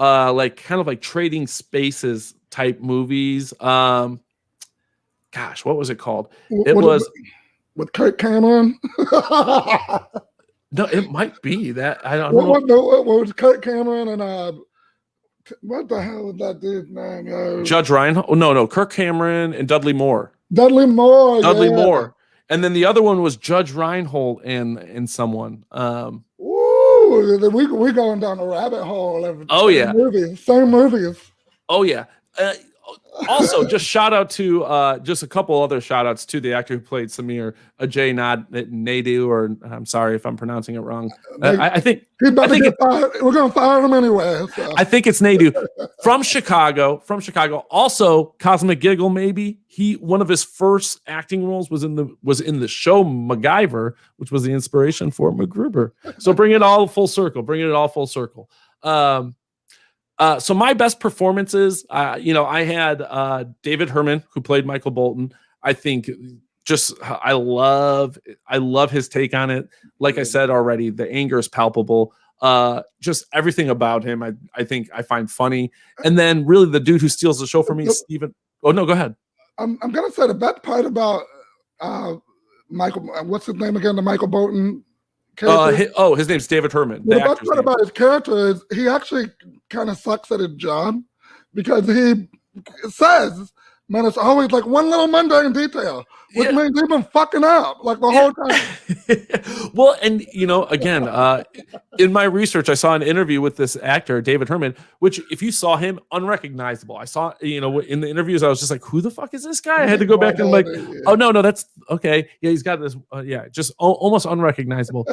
Speaker 1: kind of like Trading Spaces type movies. What was it called? It was
Speaker 2: with Kirk Cameron.
Speaker 1: No, it might be that. I don't
Speaker 2: know. What was Kirk Cameron and what the hell was that dude's name?
Speaker 1: Judge Reinhold. Oh, no, Kirk Cameron and Dudley Moore.
Speaker 2: Dudley Moore.
Speaker 1: And then the other one was Judge Reinhold and someone.
Speaker 2: Ooh, we going down a rabbit hole of same movies.
Speaker 1: Oh yeah. Also, just shout out to just a couple other shout outs to the actor who played Samir, Ajay Naidu, or I'm sorry if I'm pronouncing it wrong. I think
Speaker 2: he's about to get fired. We're gonna fire him anyway. So.
Speaker 1: I think it's Naidu from Chicago. Also, Cosmic Giggle, maybe one of his first acting roles was in the show MacGyver, which was the inspiration for MacGruber. So bring it all full circle. So my best performances, I had David Herman, who played Michael Bolton. I think I love his take on it. Like I said already, the anger is palpable. Just everything about him, I think I find funny. And then really the dude who steals the show for me, Stephen. Oh no, go ahead. I'm
Speaker 2: gonna say the best part about Michael. What's his name again? The Michael Bolton.
Speaker 1: His name's David Herman.
Speaker 2: The best part about his character is he actually kind of sucks at his job because he says, man, it's always like one little mundane detail, which means he's been fucking up like the whole time.
Speaker 1: Well, and again, in my research, I saw an interview with this actor, David Herman, which if you saw him, unrecognizable. I saw, in the interviews, I was just like, who the fuck is this guy? I had to go back and oh, no, that's okay. Yeah, he's got this, just almost unrecognizable.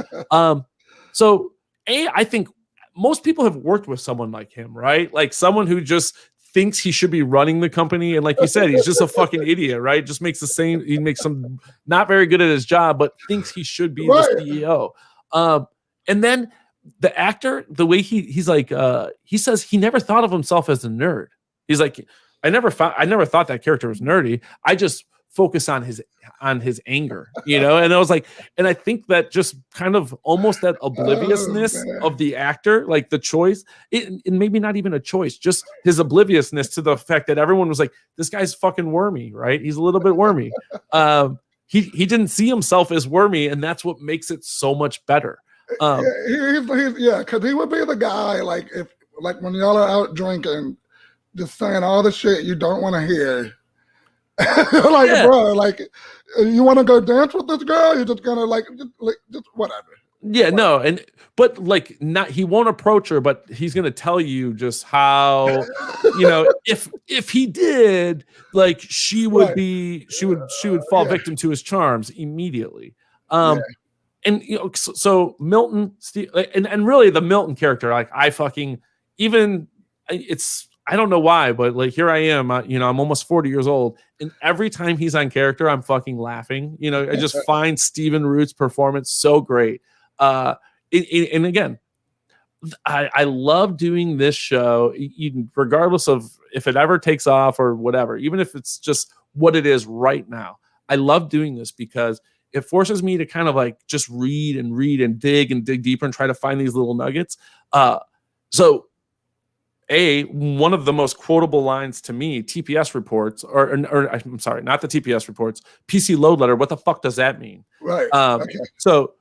Speaker 1: So I think most people have worked with someone like him, right? Like someone who just thinks he should be running the company. And like you said, he's just a fucking idiot, right? Just makes he makes some not very good at his job, but thinks he should be the CEO. And then the actor, the way he's like, he says he never thought of himself as a nerd. He's like, I never thought that character was nerdy. I just focus on his anger, and I was like, and I think that just kind of almost that obliviousness of the actor, like the choice, and maybe not even a choice, just his obliviousness to the fact that everyone was like, this guy's fucking wormy, right? He's a little bit wormy. He didn't see himself as wormy, and that's what makes it so much better. Because
Speaker 2: he would be the guy like when y'all are out drinking, just saying all the shit you don't want to hear. Bro, like you want to go dance with this girl? You're just gonna just whatever.
Speaker 1: Yeah, no, but he won't approach her, but he's gonna tell you just how, if he did, like she would fall victim to his charms immediately. And so Milton, Steve, and really the Milton character, like I don't know why, but like here I am, I'm almost 40 years old, and every time he's on character, I'm fucking laughing. I just find Stephen Root's performance so great. And again, I love doing this show, regardless of if it ever takes off or whatever, even if it's just what it is right now. I love doing this because it forces me to kind of like just read and dig deeper and try to find these little nuggets. So one of the most quotable lines to me, TPS reports, or I'm sorry, not the TPS reports, PC load letter. What the fuck does that mean?
Speaker 2: Right.
Speaker 1: Okay. So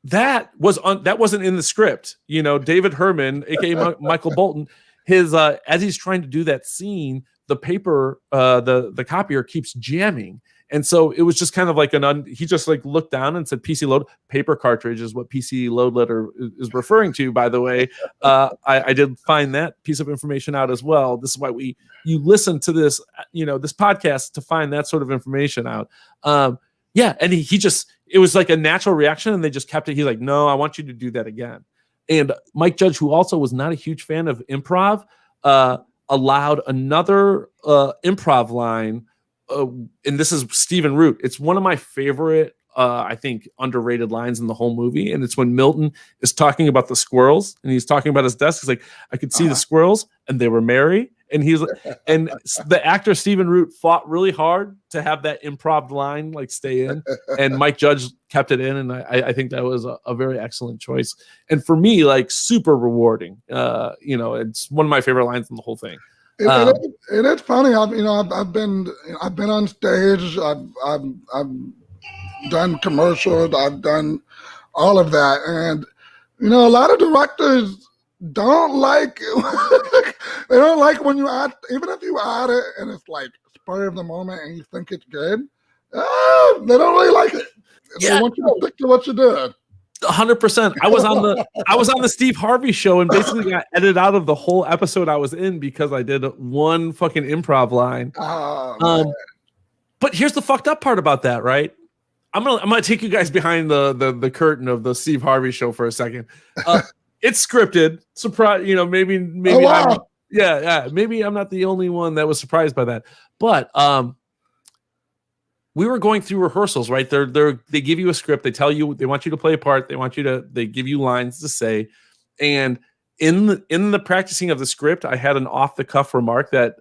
Speaker 1: that wasn't in the script. David Herman, aka Michael Bolton, his as he's trying to do that scene, the paper, the copier keeps jamming. And so it was just kind of like he just like looked down and said PC load, paper cartridge is what PC load letter is referring to, by the way. I did find that piece of information out as well. This is why you listen to this, this podcast to find that sort of information out. And it was like a natural reaction and they just kept it. He's like, no, I want you to do that again. And Mike Judge, who also was not a huge fan of improv, allowed another improv line. And this is Stephen Root. It's one of my favorite, I think, underrated lines in the whole movie. And it's when Milton is talking about the squirrels and he's talking about his desk. He's like, I could see the squirrels and they were merry. And he's and the actor Stephen Root fought really hard to have that improv line like stay in. And Mike Judge kept it in. And I think that was a very excellent choice. And for me, like super rewarding. It's one of my favorite lines in the whole thing.
Speaker 2: It is funny. I've been on stage. I've done commercials. I've done all of that, and a lot of directors don't like. They don't like when you add, even if you add it and it's like spur of the moment and you think it's good. They don't really like it. They want you to stick to what you did.
Speaker 1: 100%. I was on the Steve Harvey show and basically got edited out of the whole episode I was in because I did one fucking improv line. But here's the fucked up part about that, right? I'm gonna take you guys behind the curtain of the Steve Harvey show for a second. It's scripted. Surprise, maybe
Speaker 2: wow.
Speaker 1: maybe I'm not the only one that was surprised by that. But we were going through rehearsals, right? They give you a script, they tell you they want you to play a part, they give you lines to say, and in the practicing of the script, I had an off the cuff remark that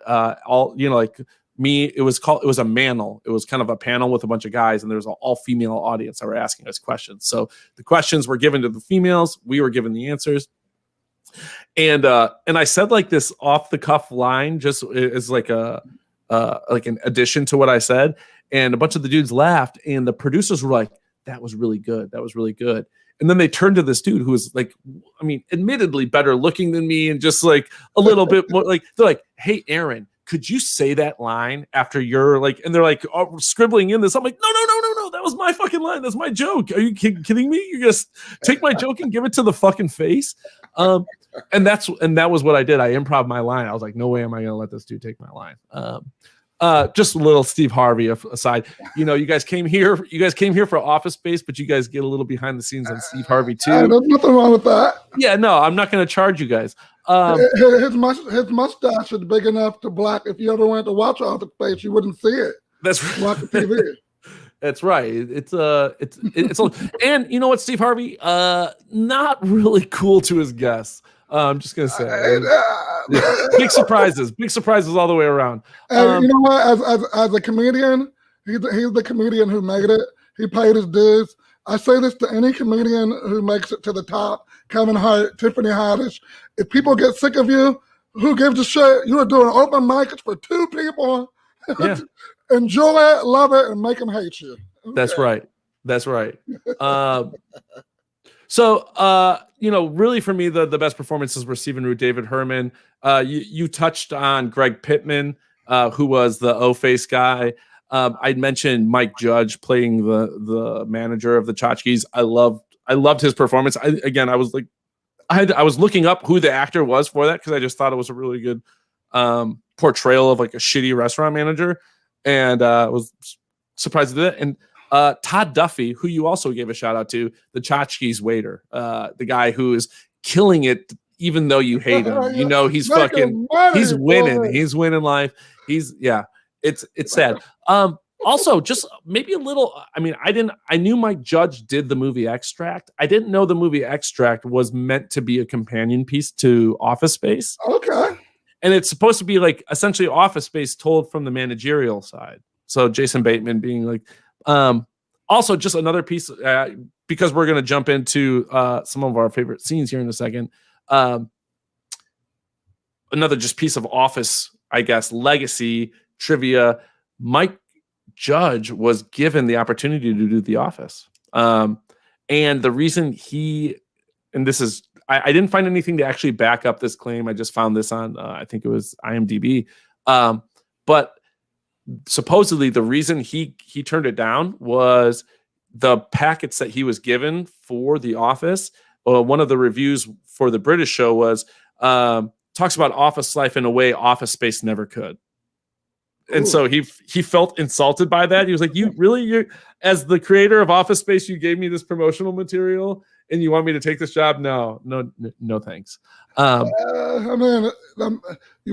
Speaker 1: it was a manel. It was kind of a panel with a bunch of guys, and there was an all female audience that were asking us questions. So the questions were given to the females, we were given the answers. And I said like this off the cuff line, just as like an addition to what I said. And a bunch of the dudes laughed, and the producers were like, that was really good. That was really good. And then they turned to this dude who was like, I mean, admittedly better looking than me and just like a little bit more like, they're like, hey, Aaron, could you say that line after you're like, and they're like scribbling in this. I'm like, no. That was my fucking line. That's my joke. Are you kidding me? You're going to take my joke and give it to the fucking face. And that was what I did. I improv my line. I was like, no way am I going to let this dude take my line. Just a little Steve Harvey aside. You guys came here for Office Space, but you guys get a little behind the scenes on Steve Harvey too.
Speaker 2: There's nothing wrong with that.
Speaker 1: Yeah, no, I'm not going to charge you guys.
Speaker 2: His mustache is big enough to block. If you ever went to watch Office Space, you wouldn't see it.
Speaker 1: That's right.
Speaker 2: Watch the TV.
Speaker 1: That's right. It's and you know what, Steve Harvey, not really cool to his guests. I'm just gonna say, big surprises all the way around.
Speaker 2: And you know what? As a comedian, he's the comedian who made it. He paid his dues. I say this to any comedian who makes it to the top: Kevin Hart, Tiffany Haddish. If people get sick of you, who gives a shit? You are doing open mics for 2 people.
Speaker 1: Yeah.
Speaker 2: Enjoy it, love it, and make them hate you. Okay.
Speaker 1: That's right. So, really for me, the best performances were Stephen Root, David Herman. You touched on Greg Pittman, who was the O-Face guy. I'd mentioned Mike Judge playing the manager of the Tchotchkes. I loved his performance. I was looking up who the actor was for that because I just thought it was a really good portrayal of like a shitty restaurant manager, and was surprised at it. And Todd Duffy, who you also gave a shout out to, the Tchotchkes waiter, the guy who is killing it, even though you hate him. He's he's winning. He's winning life. It's sad. Also, just maybe a little. I mean, I knew Mike Judge did the movie Extract. I didn't know the movie Extract was meant to be a companion piece to Office Space.
Speaker 2: Okay.
Speaker 1: And it's supposed to be like essentially Office Space told from the managerial side. So Jason Bateman being like, also just another piece, because we're going to jump into some of our favorite scenes here in a second. Another just piece of Office, I guess, legacy trivia. Mike Judge was given the opportunity to do The Office. And the reason I didn't find anything to actually back up this claim. I just found this on, I think it was IMDb. But supposedly the reason he turned it down was the packets that he was given for The Office. One of the reviews for the British show was, talks about office life in a way Office Space never could. And so he felt insulted by that. He was like, you're as the creator of Office Space, you gave me this promotional material and you want me to take this job? No, thanks.
Speaker 2: You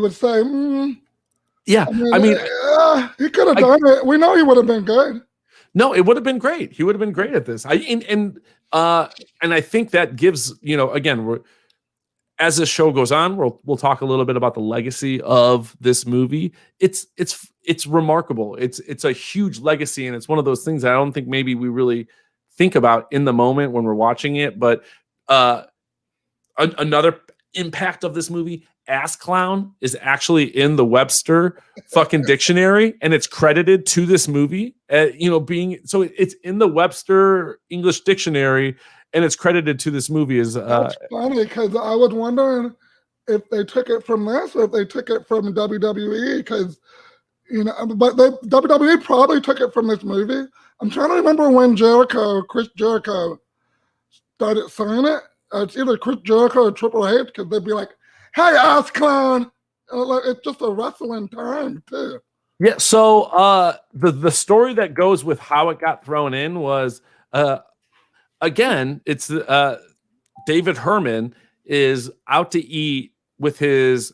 Speaker 2: would say,
Speaker 1: yeah.
Speaker 2: He could have done it. We know he would have been good.
Speaker 1: No, it would have been great. He would have been great at this. And I think that gives, again, as this show goes on, we'll talk a little bit about the legacy of this movie. It's remarkable. It's a huge legacy, and it's one of those things that I don't think maybe we really think about in the moment when we're watching it. But another impact of this movie, ass clown, is actually in the Webster fucking dictionary, and it's credited to this movie. It's in the Webster English dictionary. And it's credited to this movie as
Speaker 2: That's funny, because I was wondering if they took it from this or if they took it from WWE, because but WWE probably took it from this movie. I'm trying to remember when Chris Jericho started saying it, it's either Chris Jericho or Triple H, because they'd be like, "Hey, ass clown." It's just a wrestling term too.
Speaker 1: Yeah. So the story that goes with how it got thrown in was again, it's David Herman is out to eat with his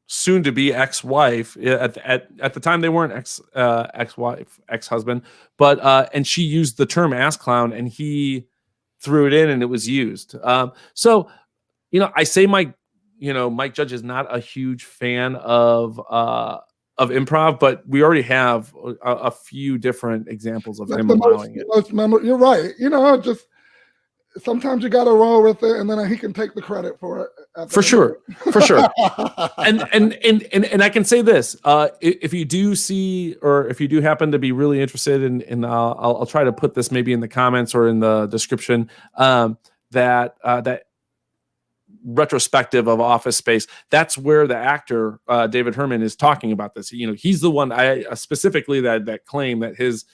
Speaker 1: soon-to-be ex-wife. At the time, they weren't ex-wife, ex-husband, but and she used the term "ass clown," and he threw it in, and it was used. So, I say Mike Judge is not a huge fan of improv, but we already have a few different examples of him allowing it.
Speaker 2: You're right. Just sometimes you got to roll with it, and then he can take the credit for it.
Speaker 1: For sure. and I can say this: if you do see, or if you do happen to be really interested in, I'll try to put this maybe in the comments or in the description. That retrospective of Office Space. That's where the actor David Herman is talking about this. He's the one specifically that claimed that his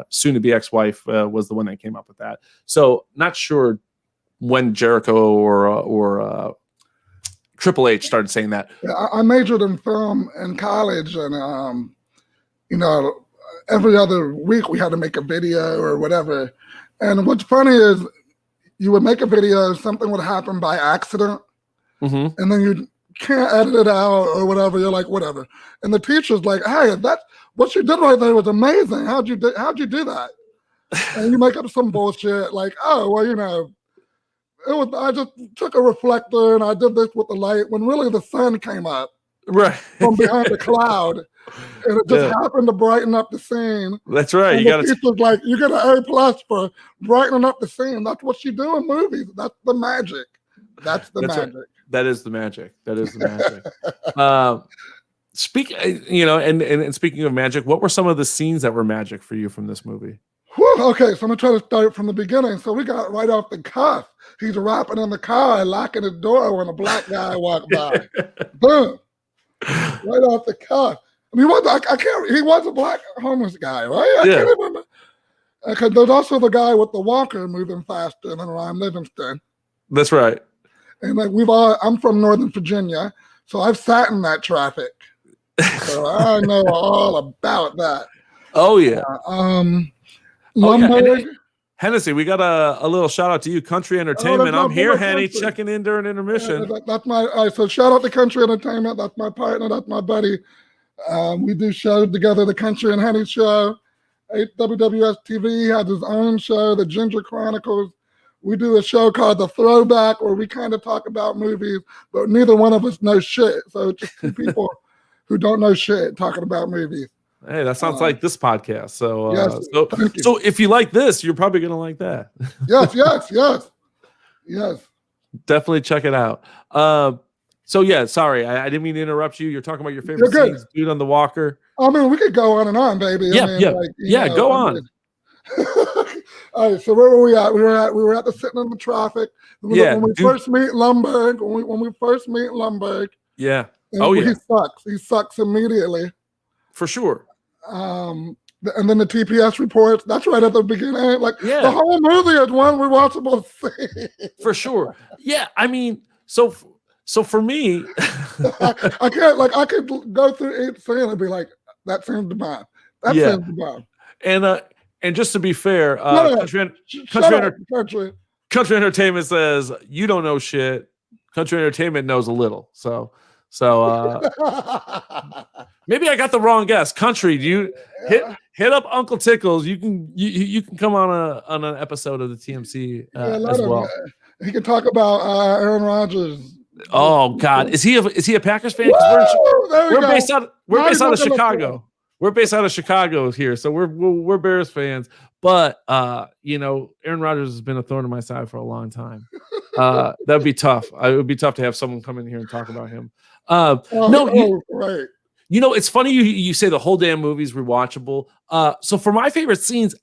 Speaker 1: soon-to-be ex-wife was the one that came up with that. So not sure when Jericho or Triple H started saying that.
Speaker 2: Yeah, I majored in film in college, and every other week we had to make a video or whatever. And what's funny is you would make a video, something would happen by accident, and then you can't edit it out or whatever. You're like, whatever. And the teacher's like, "Hey, what you did right there was amazing. How'd you do that?" And you make up some bullshit like, "Oh, well, I just took a reflector and I did this with the light," when really the sun came up from behind the cloud, and it just happened to brighten up the scene.
Speaker 1: That's right.
Speaker 2: And the teacher's like, "You get an A+ for brightening up the scene." That's what you do in movies. That's the magic. That's the magic.
Speaker 1: Right. That is the magic. And speaking of magic, what were some of the scenes that were magic for you from this movie?
Speaker 2: Okay, so I'm gonna try to start from the beginning. So we got right off the cuff. He's rapping in the car and locking the door when a black guy walked by. Boom. Right off the cuff. I mean, he was a black homeless guy, right? I can't remember. Because there's also the guy with the walker moving faster than Ryan Livingston.
Speaker 1: That's right.
Speaker 2: And I'm from Northern Virginia, so I've sat in that traffic. So I know all about that.
Speaker 1: Oh yeah.
Speaker 2: Lumberg.
Speaker 1: Hennessy, we got a little shout out to you, Country Entertainment. I'm here, Henny, checking in during intermission.
Speaker 2: That's my so shout out to Country Entertainment. That's my partner. That's my buddy. We do shows together. The Country and Henny Show. WWS TV has his own show, The Ginger Chronicles. We do a show called The Throwback, where we kind of talk about movies, but neither one of us knows shit. So it's just two people who don't know shit talking about movies.
Speaker 1: Hey, that sounds like this podcast. So,
Speaker 2: yes,
Speaker 1: so if you like this, you're probably going to like that.
Speaker 2: Yes.
Speaker 1: Definitely check it out. So yeah, sorry, I didn't mean to interrupt you. You're talking about your favorite scenes, dude on the walker.
Speaker 2: I mean, we could go on and on, baby.
Speaker 1: Go on.
Speaker 2: All right, so where were we at? We were at the sitting in the traffic. When we first meet Lumberg,
Speaker 1: Yeah.
Speaker 2: He sucks immediately.
Speaker 1: For sure.
Speaker 2: And then the TPS reports. That's right at the beginning. The whole movie is one rewatchable scene.
Speaker 1: For sure. Yeah, I mean, so for me,
Speaker 2: I can't I could go through each scene and be like, that seems to bomb. That seems to bomb.
Speaker 1: And just to be fair, Country Entertainment says you don't know shit. Country Entertainment knows a little. So maybe I got the wrong guess. Country, do you hit up Uncle Tickles? You can come on an episode of the TMC as well.
Speaker 2: He can talk about Aaron Rodgers.
Speaker 1: Oh God, is he a Packers fan? We're based out of Chicago. We're based out of Chicago here, so we're Bears fans. But Aaron Rodgers has been a thorn in my side for a long time. That'd be tough. It would be tough to have someone come in here and talk about him.
Speaker 2: Right.
Speaker 1: It's funny you say the whole damn movie's rewatchable. So for my favorite scenes,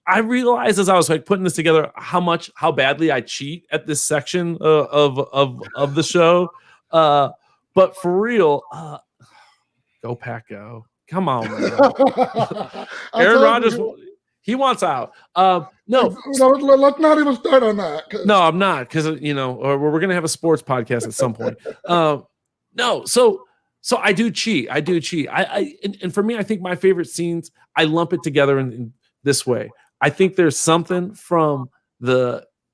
Speaker 1: I realized as I was putting this together how badly I cheat at this section of the show. But for real, go Pack Go! Come on, man. Aaron Rodgers. He wants out. No,
Speaker 2: let's not even start on that.
Speaker 1: No, I'm not, because or we're gonna have a sports podcast at some point. No, so I do cheat. And for me, I think my favorite scenes, I lump it together in this way. I think there's something from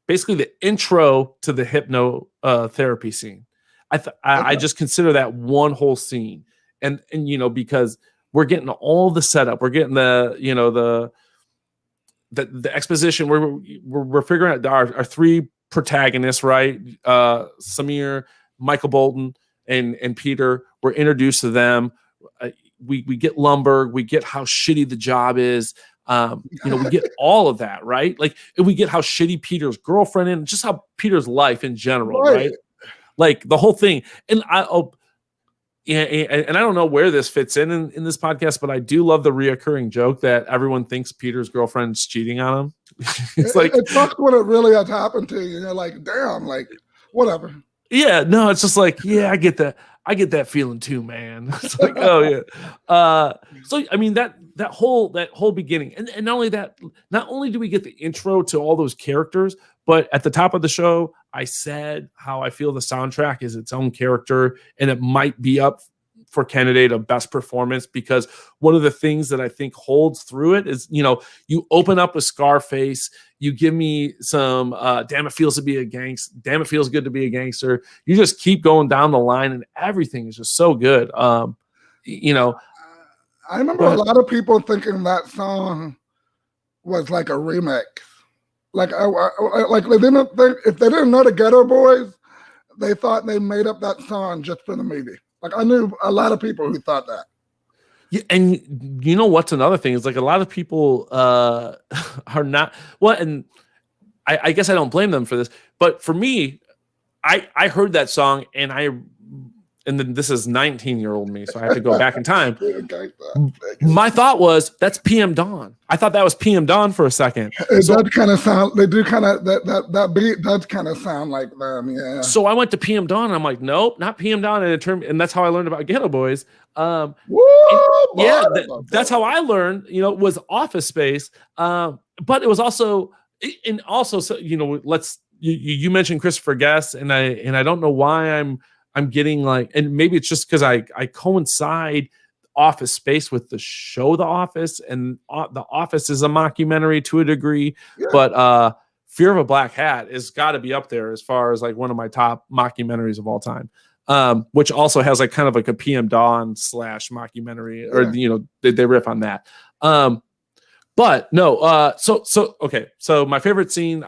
Speaker 1: basically the intro to the hypnotherapy scene. I just consider that one whole scene, and because we're getting all the setup, we're getting the exposition. We're figuring out our three protagonists, right? Samir, Michael Bolton, and Peter. We're introduced to them. We get Lumbergh. We get how shitty the job is. We get all of that, right? Like, and we get how shitty Peter's girlfriend is, and just how Peter's life in general, right? Like the whole thing. And I don't know where this fits in this podcast, but I do love the reoccurring joke that everyone thinks Peter's girlfriend's cheating on him.
Speaker 2: It sucks when it really has happened to you. You're like, damn, like whatever. Yeah,
Speaker 1: no, it's just like, yeah, I get that. I get that feeling too, man. It's like, oh yeah. So I mean that whole beginning, and not only that, not only do we get the intro to all those characters, but at the top of the show, I said how I feel the soundtrack is its own character, and it might be up for candidate of best performance, because one of the things that I think holds through it is, you open up with Scarface, you give me some damn it feels to be a gangster, damn it feels good to be a gangster. You just keep going down the line, and everything is just so good.
Speaker 2: I remember a lot of people thinking that song was like a remix. Like they didn't think, if they didn't know the Ghetto Boys, they thought they made up that song just for the movie. Like, I knew a lot of people who thought that.
Speaker 1: Yeah, and you know what's another thing is, like, a lot of people are not and I guess I don't blame them for this, but for me, I heard that song and then this is 19-year-old me, so I have to go back in time. My thought was, that's PM Dawn. I thought that was PM Dawn for a second.
Speaker 2: It does kind of sound, they do kind of, that beat does kind of sound like them, yeah.
Speaker 1: So I went to PM Dawn, and I'm like, nope, not PM Dawn. And that's how I learned about Ghetto Boys. That's how I learned, was Office Space. But it was also, so, you mentioned Christopher Guest, and I don't know why I'm getting like, and maybe it's just because I coincide Office Space with the show The Office, and The Office is a mockumentary to a degree, but Fear of a Black Hat has got to be up there as far as like one of my top mockumentaries of all time, which also has like kind of like a PM Dawn / mockumentary, or they riff on that. But no, okay, so my favorite scene,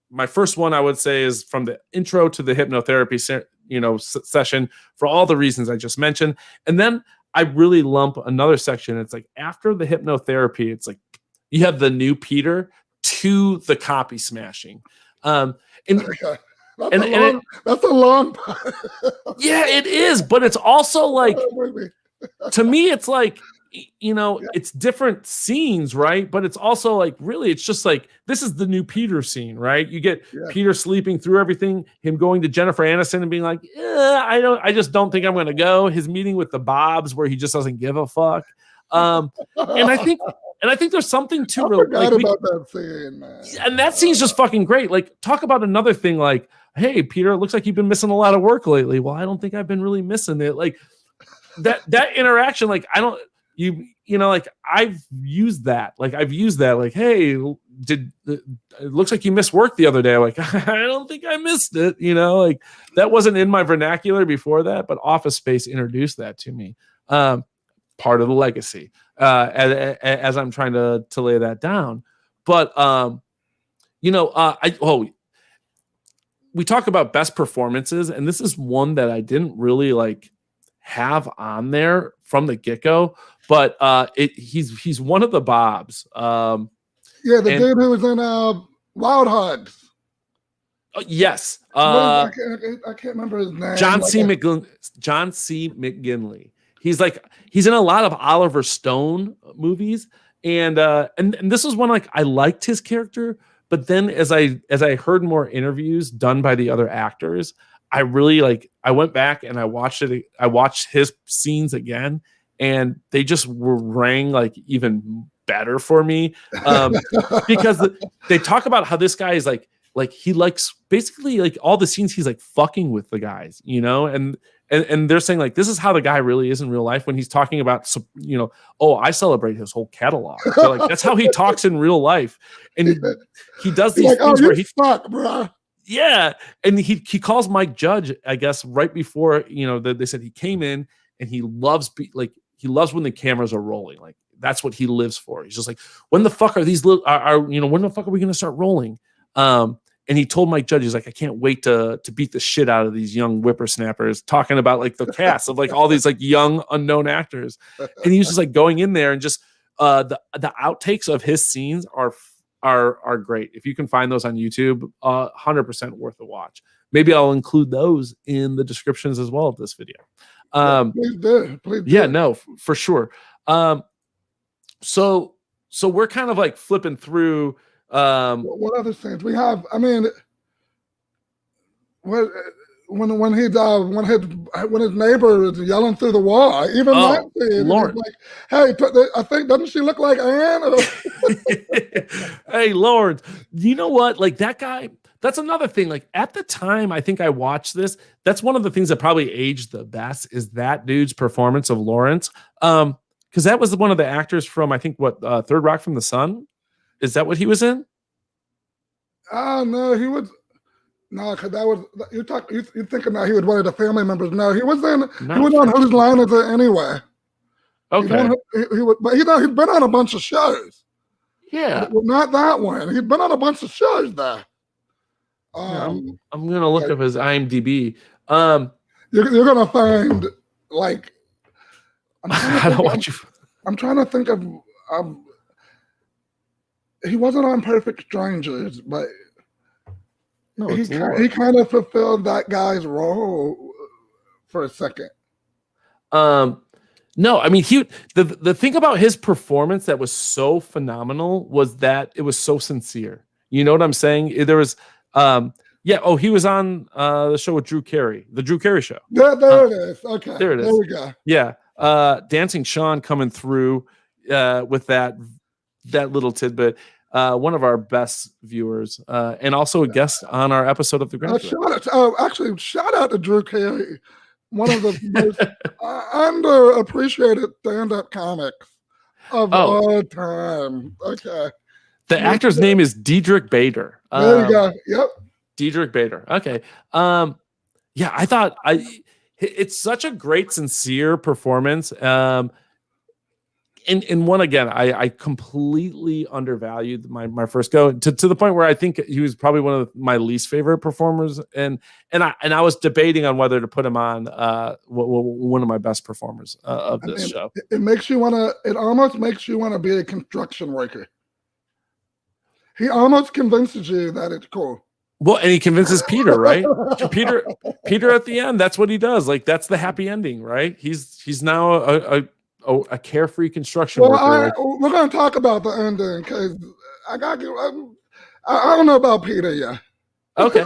Speaker 1: my first one I would say is from the intro to the hypnotherapy session, for all the reasons I just mentioned. And then I really lump another section. It's like after the hypnotherapy, it's like you have the new Peter to the copy smashing. That's
Speaker 2: a long part.
Speaker 1: Yeah, it is, but it's also like, to me, it's like, it's different scenes, right? But it's also like, really, it's just like, this is the new Peter scene, right? You get Peter sleeping through everything, him going to Jennifer Aniston and being like, I just don't think I'm going to go. His meeting with the Bobs, where he just doesn't give a fuck. And I think there's something to
Speaker 2: forgot about that scene, man.
Speaker 1: And that scene's just fucking great. Like, talk about another thing, like, hey, Peter, it looks like you've been missing a lot of work lately. Well, I don't think I've been really missing it. Like, that interaction, like, like, I've used that. Like, hey, it looks like you missed work the other day. Like, I don't think I missed it. Like, that wasn't in my vernacular before that, but Office Space introduced that to me. Part of the legacy, as I'm trying to lay that down. But, we talk about best performances, and this is one that I didn't really like have on there from the get-go, but he's one of the Bobs.
Speaker 2: The dude who was in Wild Hogs.
Speaker 1: Yes.
Speaker 2: I can't remember his name.
Speaker 1: John C. McGinley. He's in a lot of Oliver Stone movies, and this was one, like, I liked his character, but then as I heard more interviews done by the other actors, I really I went back and I watched it. I watched his scenes again, and they just rang like even better for me, because they talk about how this guy is like he likes basically like all the scenes he's like fucking with the guys, you know, and they're saying like this is how the guy really is in real life when he's talking about, you know, oh, I celebrate his whole catalog. They're like that's how he talks in real life, and he does these things where he
Speaker 2: fuck, bro.
Speaker 1: Yeah, and he calls Mike Judge, I guess, right before, you know, they said he came in and he loves he loves when the cameras are rolling. Like that's what he lives for. He's just like, when the fuck are these you know, when the fuck are we gonna start rolling? And he told Mike Judge, he's like, I can't wait to beat the shit out of these young whippersnappers, talking about like the cast of like all these like young unknown actors. And he was just like going in there and just the outtakes of his scenes are great. If you can find those on YouTube, 100% worth a watch. Maybe I'll include those in the descriptions as well of this video.
Speaker 2: Please do.
Speaker 1: Yeah, no, for sure. So we're kind of like flipping through.
Speaker 2: What other scenes we have? I mean, when his neighbor is yelling through the wall, even that scene,
Speaker 1: Lord.
Speaker 2: Like, hey, I think, doesn't she look like Anne?
Speaker 1: Hey, Lord, you know what? Like that guy. That's another thing. Like at the time, I think I watched this. That's one of the things that probably aged the best is that dude's performance of Lawrence. Because that was one of the actors from I think Third Rock from the Sun. Is that what he was in?
Speaker 2: Oh no, he was because that was you're thinking that he was one of the family members. No, he was in. He was on Whose Line Is It Anyway?
Speaker 1: Okay,
Speaker 2: but he's been on a bunch of shows.
Speaker 1: Yeah,
Speaker 2: well, not that one. He's been on a bunch of shows there.
Speaker 1: I'm gonna look up his IMDb.
Speaker 2: You're gonna find like
Speaker 1: I'm
Speaker 2: trying to think of. He wasn't on Perfect Strangers, but he kind of fulfilled that guy's role for a second.
Speaker 1: No, I mean the thing about his performance that was so phenomenal was that it was so sincere. You know what I'm saying? There was he was on the show with Drew Carey, the Drew Carey Show.
Speaker 2: There it is. Okay.
Speaker 1: There it is.
Speaker 2: There we go.
Speaker 1: Yeah. Dancing Sean coming through with that little tidbit. One of our best viewers, and also a guest on our episode of The Graduate.
Speaker 2: Shout out to Drew Carey, one of the most underappreciated stand-up comics of all time. Okay.
Speaker 1: The actor's name is Diedrich Bader.
Speaker 2: There you go. Yep.
Speaker 1: Diedrich Bader. Okay. Yeah, I thought it's such a great, sincere performance. And one again, I completely undervalued my first go to the point where I think he was probably one of my least favorite performers, and I was debating on whether to put him on one of my best performers of this show.
Speaker 2: It almost makes you want to be a construction worker. He almost convinces you that it's cool.
Speaker 1: Well, and he convinces Peter, right? Peter at the end, that's what he does. Like that's the happy ending, right? He's now a carefree construction worker.
Speaker 2: We're going to talk about the ending because I don't know about Peter yet.
Speaker 1: Okay.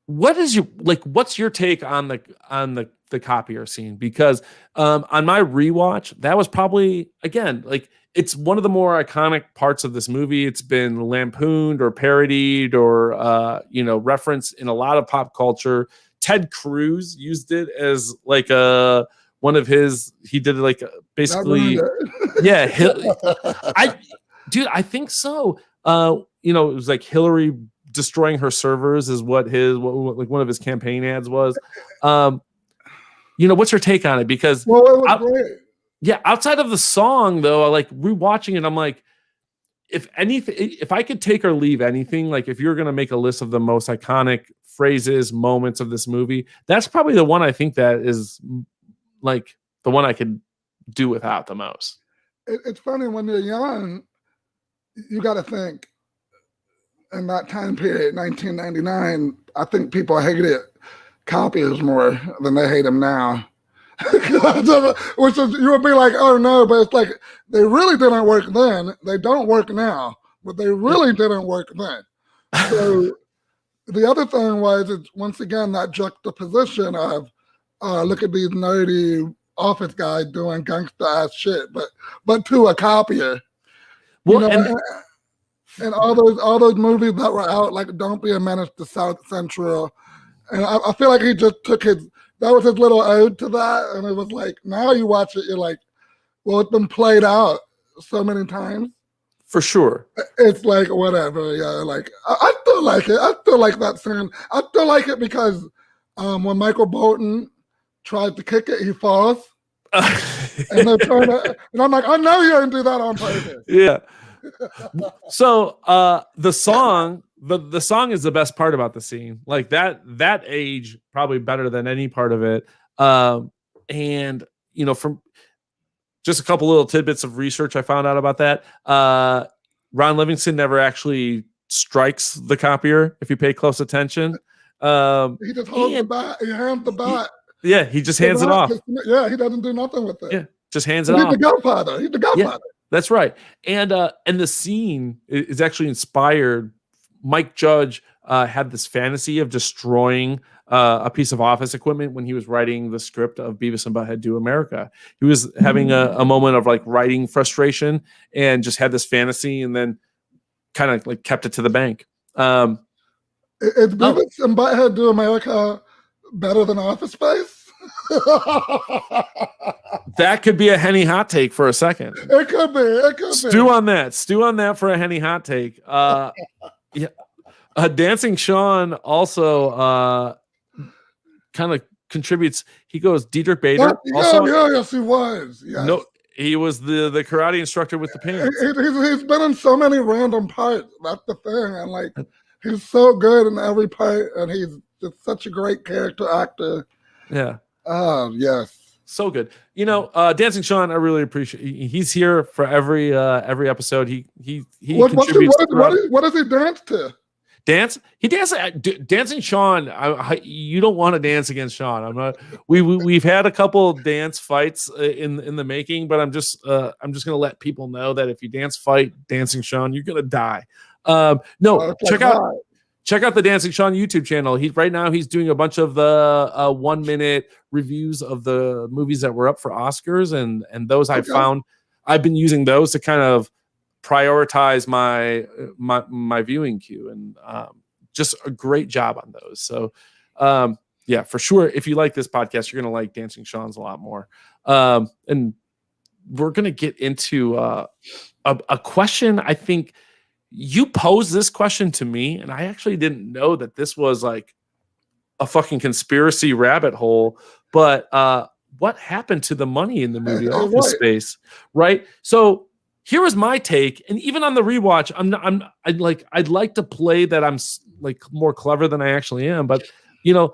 Speaker 1: What's your take on the copier scene? Because on my rewatch, that was probably again like it's one of the more iconic parts of this movie. It's been lampooned or parodied or referenced in a lot of pop culture. Ted Cruz used it as like one of his. He did like basically, yeah. I think so. It was like Hillary destroying her servers is what one of his campaign ads was. What's your take on it? Because outside of the song though, like rewatching it, I'm like, if I could take or leave anything, like if you're going to make a list of the most iconic phrases, moments of this movie, that's probably the one I think that is like the one I could do without the most.
Speaker 2: It's funny when you're young, you got to think in that time period, 1999, I think people hated copiers more than they hate them now. Which is, you would be like, oh no, but it's like they really didn't work then. They don't work now, but they really didn't work then. So the other thing was, it's once again that juxtaposition of look at these nerdy office guy doing gangster ass shit, but to a copier.
Speaker 1: Well,
Speaker 2: you know, and all those movies that were out, like Don't Be a Menace to South Central, and I feel like he just took that was his little ode to that, and it was like, now you watch it, you're like, well, it's been played out so many times.
Speaker 1: For sure.
Speaker 2: It's like, whatever, yeah, like, I still like it. I still like that scene. I still like it because when Michael Bolton tries to kick it, he falls. And I'm like, I know you didn't do that on purpose.
Speaker 1: Yeah. So the song is the best part about the scene. Like that age probably better than any part of it. And you know, from just a couple little tidbits of research I found out about that. Ron Livingston never actually strikes the copier if you pay close attention.
Speaker 2: He just holds the bat. He hands the bat.
Speaker 1: Yeah, he just hands it off.
Speaker 2: Yeah, he doesn't do nothing with it.
Speaker 1: Yeah, just hands it off.
Speaker 2: He's the godfather. He's the godfather.
Speaker 1: Yeah, that's right. And the scene is actually inspired. Mike Judge had this fantasy of destroying a piece of office equipment when he was writing the script of Beavis and Butthead Do America. He was having a moment of like writing frustration and just had this fantasy, and then kind of like kept it to the bank.
Speaker 2: Is Beavis and Butthead Do America better than Office Space?
Speaker 1: That could be a Henny hot take for a second.
Speaker 2: It could be.
Speaker 1: Stew on that for a Henny hot take. Yeah. Dancing Sean also kind of contributes. He goes, Diedrich Bader.
Speaker 2: Yes, he was. Yes.
Speaker 1: No, he was the karate instructor with the pants.
Speaker 2: He's been in so many random parts. That's the thing. And like, he's so good in every part, and he's just such a great character actor.
Speaker 1: Yeah.
Speaker 2: Oh, yes.
Speaker 1: So good. You know, Dancing Sean, I really appreciate. He's here for every episode. He contributes.
Speaker 2: What does he dance to?
Speaker 1: Dancing Sean. You don't want to dance against Sean. I'm not. We've had a couple dance fights in the making, but I'm just gonna let people know that if you fight Dancing Sean, you're gonna die. Check out the Dancing Sean YouTube channel. Right now he's doing a bunch of the 1 minute reviews of the movies that were up for Oscars, and those I found I've been using those to kind of prioritize my viewing queue, and just a great job on those. So yeah, for sure. If you like this podcast, you're gonna like Dancing Sean's a lot more. And we're gonna get into a question. I think you posed this question to me, and I actually didn't know that this was like a fucking conspiracy rabbit hole. But what happened to the money in the movie Office Space? Right. So here was my take, and even on the rewatch, I'd like to play that I'm like more clever than I actually am. But you know,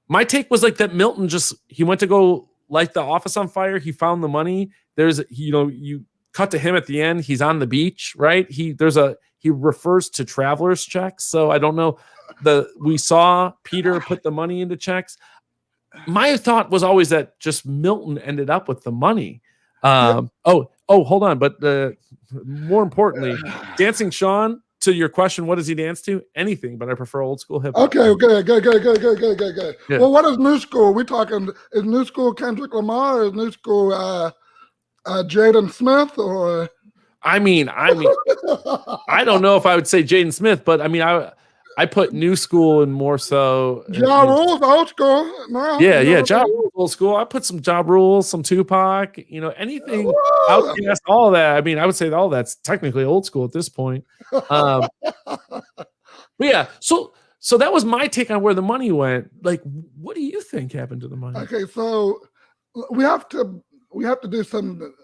Speaker 1: my take was like that Milton he went to go light the office on fire. He found the money. You cut to him at the end. He's on the beach, right? He refers to traveler's checks. So I don't know. We saw Peter put the money into checks. My thought was always that just Milton ended up with the money. Hold on. But more importantly, Dancing Sean, to your question, what does he dance to? Anything, but I prefer old school hip hop.
Speaker 2: Okay, good. Yeah. Well, what is new school? We talking, is new school Kendrick Lamar, or is new school Jaden Smith, or? I
Speaker 1: mean, I don't know if I would say Jaden Smith, but I mean, I put new school and more so.
Speaker 2: Ja Rule's old school. No,
Speaker 1: Ja Rule's old school. I put some Ja Rule, some Tupac, anything, Outkast, all of that. I mean, I would say all that's technically old school at this point. But yeah, so that was my take on where the money went. Like, what do you think happened to the money?
Speaker 2: Okay, so we have to do some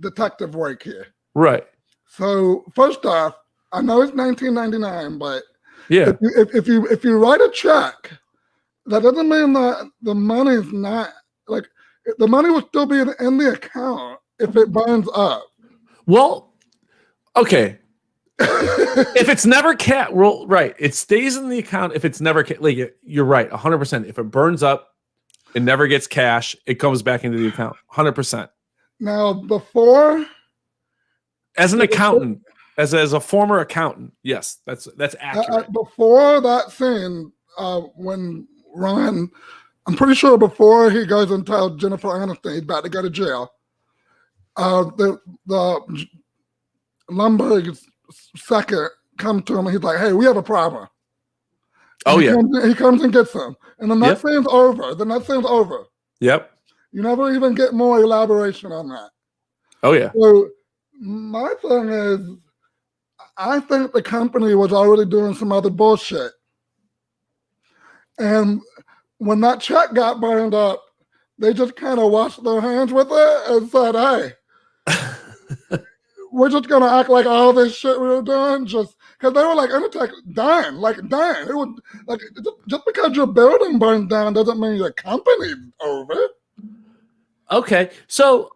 Speaker 2: detective work here.
Speaker 1: Right.
Speaker 2: So first off, I know it's 1999, but
Speaker 1: yeah,
Speaker 2: if you write a check, that doesn't mean that the money's not, like, the money will still be in the account if it burns up.
Speaker 1: Well, okay. If it's never right, it stays in the account. If it's never like, you're right, 100%. If it burns up, it never gets cash. It comes back into the account, 100%.
Speaker 2: Now, before,
Speaker 1: as an accountant, as a former accountant, yes, that's accurate.
Speaker 2: Before that scene, when Ron I'm pretty sure before he goes and tells Jennifer Aniston he's about to go to jail, the Lumberg's second comes to him and he's like, "Hey, we have a problem."
Speaker 1: Oh, yeah.
Speaker 2: He comes and gets him. And then that scene's over. Then that scene's over.
Speaker 1: Yep.
Speaker 2: You never even get more elaboration on that.
Speaker 1: Oh, yeah.
Speaker 2: So my thing is, I think the company was already doing some other bullshit. And when that check got burned up, they just kind of washed their hands with it and said, "Hey, we're just going to act like all this shit we were doing just..." Because they were like, Undertaker, dying. It was like, just because your building burned down doesn't mean your company's over.
Speaker 1: Okay. So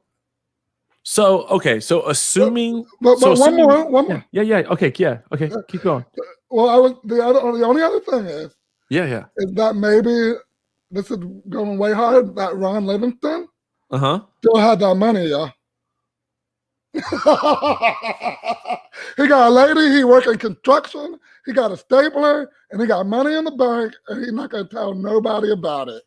Speaker 1: assuming...
Speaker 2: But one more.
Speaker 1: Yeah. Okay. Keep going.
Speaker 2: Well, the only other thing is that maybe, this is going way hard, that Ron Livingston still had that money, y'all. He got a lady, he work in construction, he got a stapler, and he got money in the bank, and he's not going to tell nobody about it.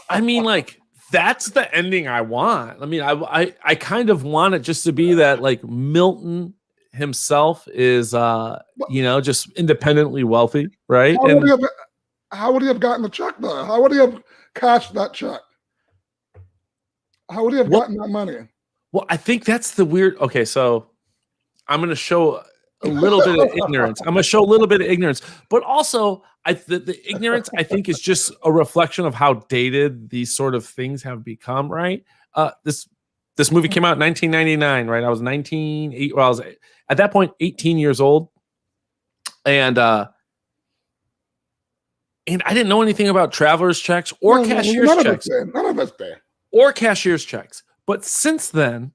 Speaker 1: I mean, like, that's the ending I want. I mean, I kind of want it just to be that, like, Milton himself is, just independently wealthy, right?
Speaker 2: How would he have gotten the check, though? How would he have cashed that check? How would he have gotten that money?
Speaker 1: Well, I think that's the weird... Okay, so I'm going to show a little bit of ignorance. But also, the ignorance, I think, is just a reflection of how dated these sort of things have become, right? This movie came out in 1999, right? I was at that point 18 years old, and I didn't know anything about traveler's checks or cashier's checks.
Speaker 2: None of us did.
Speaker 1: Or cashier's checks. But since then,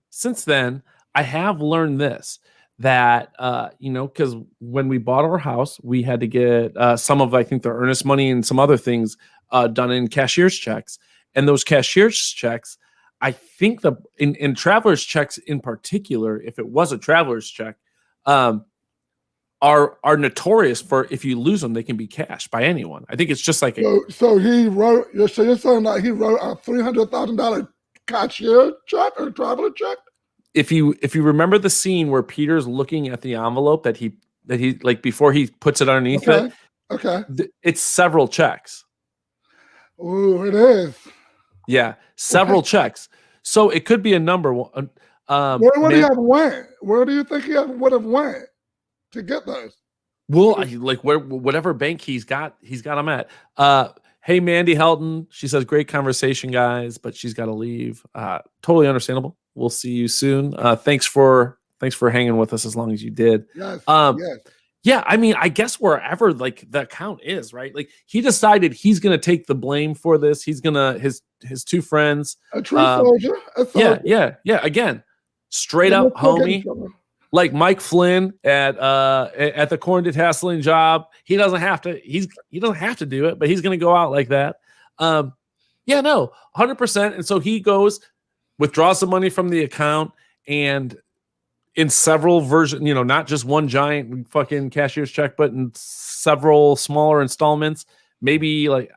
Speaker 1: I have learned this, that, because when we bought our house, we had to get some of, I think, the earnest money and some other things done in cashier's checks. And those cashier's checks, I think in traveler's checks in particular, if it was a traveler's check, are notorious for, if you lose them, they can be cashed by anyone. I think it's just like... So you're saying that he wrote a $300,000 cashier check or traveler check? If you remember the scene where Peter's looking at the envelope that he like before he puts it underneath it.
Speaker 2: Okay.
Speaker 1: It's several checks.
Speaker 2: Oh, it is.
Speaker 1: Yeah, several checks. So it could be a number. Where
Speaker 2: would he have went? Where do you think he would have went to get those?
Speaker 1: Well, whatever bank he's got them at. Hey, Mandy Helton. She says, "Great conversation, guys," but she's got to leave. Totally understandable. We'll see you soon. Thanks for hanging with us as long as you did.
Speaker 2: Yes.
Speaker 1: Yeah. I mean, I guess wherever like the account is, right? Like he decided he's gonna take the blame for this. He's gonna his two friends.
Speaker 2: A true soldier.
Speaker 1: Yeah. Again, straight up homie. Like Mike Flynn at the corn detasseling job. He doesn't have to do it, but he's gonna go out like that. 100%. And so he goes, withdraws the money from the account, and in several versions, not just one giant fucking cashier's check, but in several smaller installments. Maybe like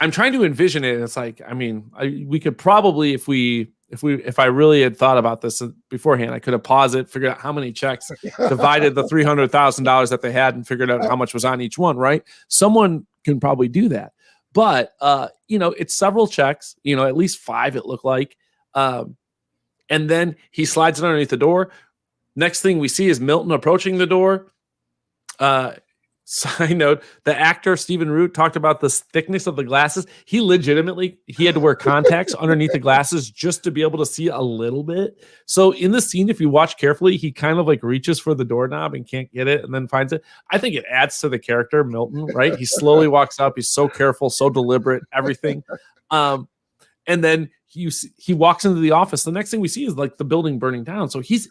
Speaker 1: I'm trying to envision it. It's like, I mean, we could probably, if I really had thought about this beforehand, I could have paused it, figured out how many checks, divided the $300,000 that they had, and figured out how much was on each one, right? Someone can probably do that. But, it's several checks, at least 5, it looked like. And then he slides it underneath the door. Next thing we see is Milton approaching the door. Side note, the actor Stephen Root talked about the thickness of the glasses. He had to wear contacts underneath the glasses just to be able to see a little bit. So in the scene, if you watch carefully, he kind of like reaches for the doorknob and can't get it and then finds it. I think it adds to the character, Milton, right? He slowly walks up. He's so careful, so deliberate, everything. And then he walks into the office. The next thing we see is like the building burning down. So he's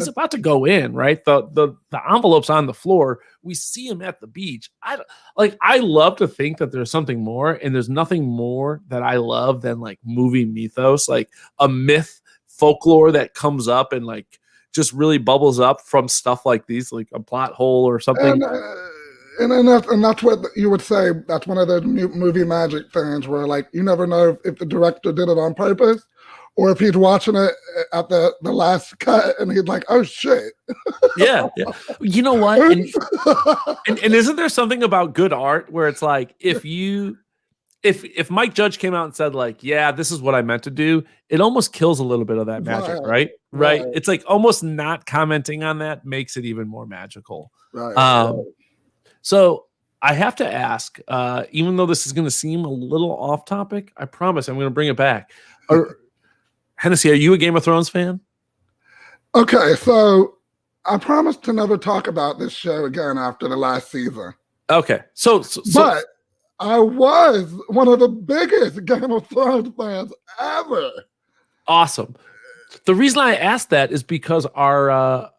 Speaker 1: about to go in, right? The envelope's on the floor. We see him at the beach. I love to think that there's something more, and there's nothing more that I love than like movie mythos, like a myth folklore that comes up and like just really bubbles up from stuff like these, like a plot hole or something.
Speaker 2: And, And that's what you would say. That's one of the movie magic things where, like, you never know if the director did it on purpose or if he's watching it at the last cut and he's like, oh shit.
Speaker 1: Yeah. You know what? And isn't there something about good art where it's like, if Mike Judge came out and said, like, yeah, this is what I meant to do, it almost kills a little bit of that magic, right? It's like almost not commenting on that makes it even more magical. Right. So I have to ask, even though this is going to seem a little off topic, I promise I'm going to bring it back. Hennessy, are you a Game of Thrones fan?
Speaker 2: Okay, so I promised to never talk about this show again after the last season.
Speaker 1: Okay, so
Speaker 2: but I was one of the biggest Game of Thrones fans ever.
Speaker 1: Awesome. The reason I asked that is because our,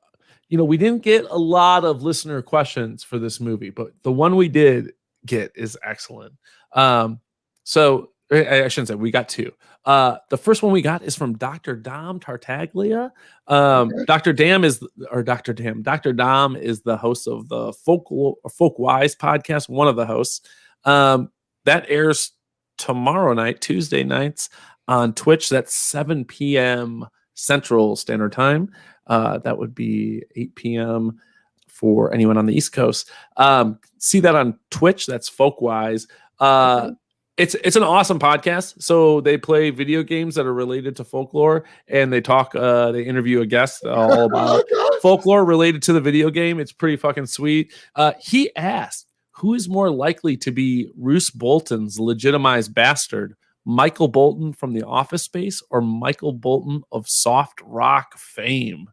Speaker 1: we didn't get a lot of listener questions for this movie, but the one we did get is excellent. So I shouldn't say we got two. The first one we got is from Dr. Dom Tartaglia. Dr. Dom is the host of the Folk Wise podcast, one of the hosts. That airs tomorrow night, Tuesday nights on Twitch. That's 7 p.m. Central Standard Time. That would be 8 p.m. for anyone on the East Coast. See that on Twitch. That's Folkwise. It's an awesome podcast. So they play video games that are related to folklore, and they talk. They interview a guest all about folklore related to the video game. It's pretty fucking sweet. He asked, who is more likely to be Roose Bolton's legitimized bastard, Michael Bolton from The Office Space or Michael Bolton of soft rock fame?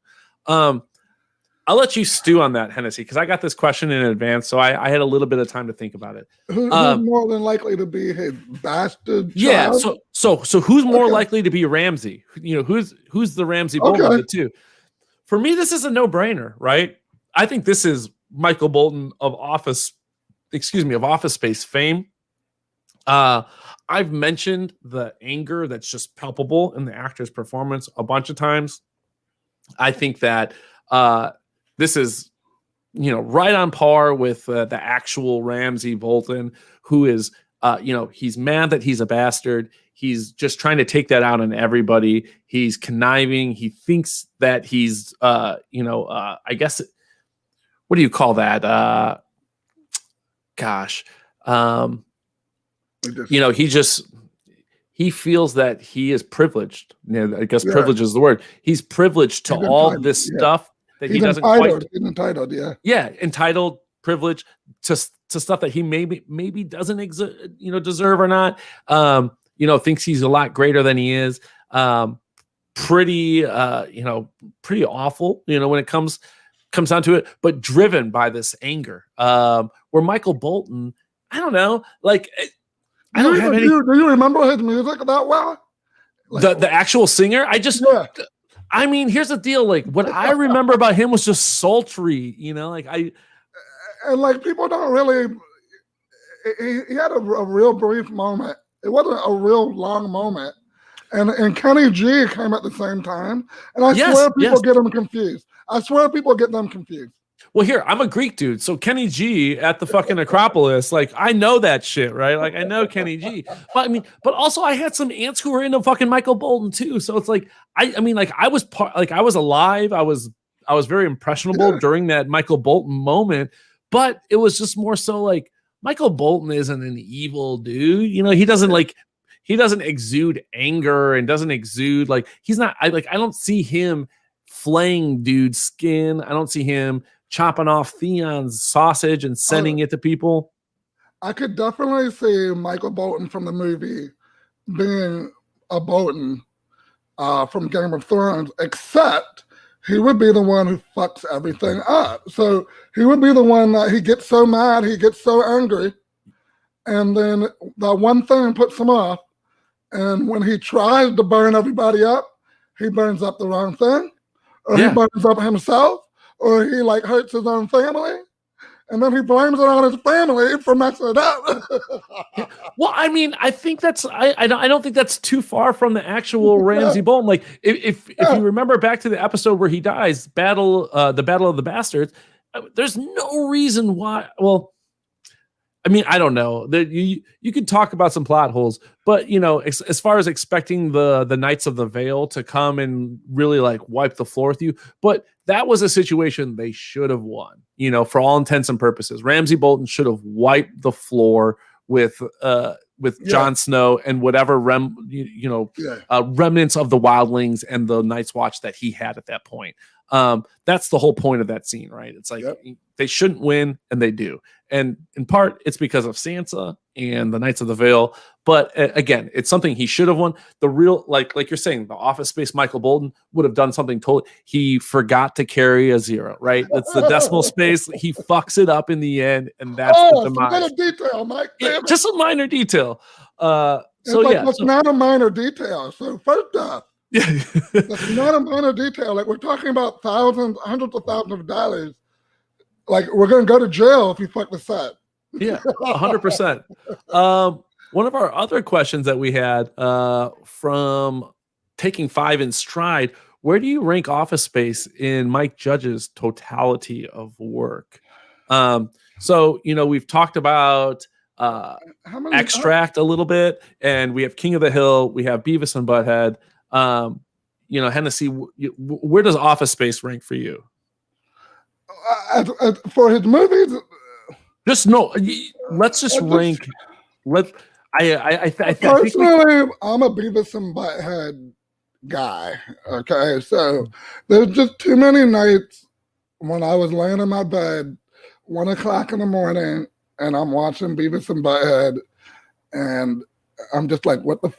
Speaker 1: I'll let you stew on that, Hennessy, because I got this question in advance, so I had a little bit of time to think about it.
Speaker 2: Who's more than likely to be his bastard child?
Speaker 1: Yeah, so who's more likely to be Ramsay? Who's the Ramsay Bolton of the two? For me, this is a no-brainer, right? I think this is Michael Bolton of Office Space fame. I've mentioned the anger that's just palpable in the actor's performance a bunch of times. I think that this is, right on par with the actual Ramsay Bolton, who is, he's mad that he's a bastard. He's just trying to take that out on everybody. He's conniving. He thinks that he's, I guess, what do you call that? He feels that he is privileged. I guess privilege is the word. He's privileged to all this stuff that he doesn't quite.
Speaker 2: He's entitled, yeah.
Speaker 1: Yeah, entitled, privileged to stuff that he maybe doesn't deserve or not. Thinks he's a lot greater than he is. Pretty awful. When it comes down to it, but driven by this anger. Where Michael Bolton, I don't know, like. I don't have any.
Speaker 2: Do you remember his music that well?
Speaker 1: Like, the actual singer? I mean, here's the deal. Like, what I remember about him was just sultry,
Speaker 2: and people don't really. He had a real brief moment. It wasn't a real long moment, and Kenny G came at the same time, and I swear people get them confused.
Speaker 1: Well, here, I'm a Greek dude. So Kenny G at the fucking Acropolis, like, I know that shit, right? Like, I know Kenny G. But also I had some aunts who were into fucking Michael Bolton too. So it's like, I was alive. I was very impressionable during that Michael Bolton moment, but it was just more so like, Michael Bolton isn't an evil dude. He doesn't exude anger and doesn't exude I don't see him flaying dude's skin. I don't see him chopping off Theon's sausage and sending it to people.
Speaker 2: I could definitely see Michael Bolton from the movie being a Bolton from Game of Thrones, except he would be the one who fucks everything up. So he would be the one that he gets so mad, he gets so angry, and then that one thing puts him off. And when he tries to burn everybody up, he burns up the wrong thing, or he burns up himself, or he hurts his own family, and then he blames it on his family for messing it up.
Speaker 1: Well, I mean, I think that's I don't think that's too far from the actual Ramsay Bolton. Like if you remember back to the episode where he dies, the Battle of the Bastards, there's no reason why. Well, I mean, I don't know. You could talk about some plot holes, but as far as expecting the Knights of the Vale to come and really like wipe the floor with you, but that was a situation they should have won. For all intents and purposes, Ramsay Bolton should have wiped the floor with Jon Snow and whatever remnants of the wildlings and the Night's Watch that he had at that point. That's the whole point of that scene, right? It's like they shouldn't win, and they do. And in part, it's because of Sansa and the Knights of the Vale. But again, it's something he should have won. The real, like you're saying, the Office Space Michael Bolton would have done something totally. He forgot to carry a 0, right? That's the decimal space. He fucks it up in the end, and that's the demise.
Speaker 2: Some detail, Mike.
Speaker 1: Just a minor detail.
Speaker 2: It's not a minor detail. So first off, that's not a minor detail. Like, we're talking about thousands, hundreds of thousands of dollars. Like, we're gonna go to jail if you fuck this up.
Speaker 1: Yeah, 100%. One of our other questions that we had from Taking 5 in Stride: where do you rank Office Space in Mike Judge's totality of work? So we've talked about Extract a little bit, and we have King of the Hill, we have Beavis and Butthead. Hennessy, where does Office Space rank for you?
Speaker 2: For his movies,
Speaker 1: let's just rank. I
Speaker 2: personally, I'm a Beavis and Butthead guy. Okay, so there's just too many nights when I was laying in my bed, 1:00 in the morning, and I'm watching Beavis and Butthead, and I'm just like, what the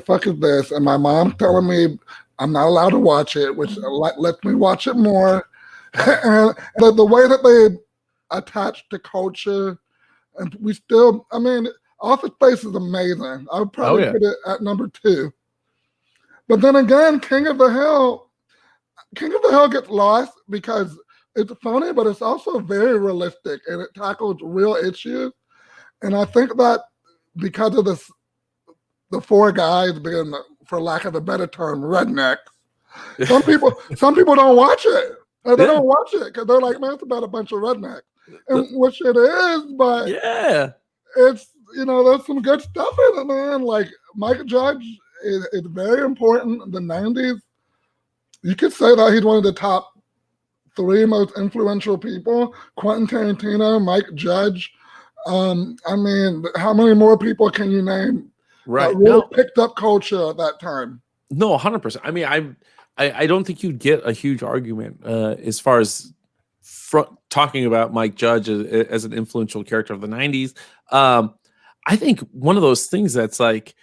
Speaker 2: fuck is this? And my mom telling me I'm not allowed to watch it, which lets me watch it more. And the way that they attach to culture, and we still, Office Space is amazing. I would probably put it at number 2. But then again, King of the Hill gets lost because it's funny, but it's also very realistic, and it tackles real issues. And I think that because of the 4 guys being, for lack of a better term, rednecks, some people don't watch it. They don't watch it because they're like, man, it's about a bunch of rednecks. And which it is, but it's, there's some good stuff in it, man. Like, Mike Judge is very important in the 90s. You could say that he's one of the top 3 most influential people: Quentin Tarantino, Mike Judge. How many more people can you name that really picked up culture at that time?
Speaker 1: No, 100%. I don't think you'd get a huge argument as far as talking about Mike Judge as an influential character of the 90s. I think one of those things that's like,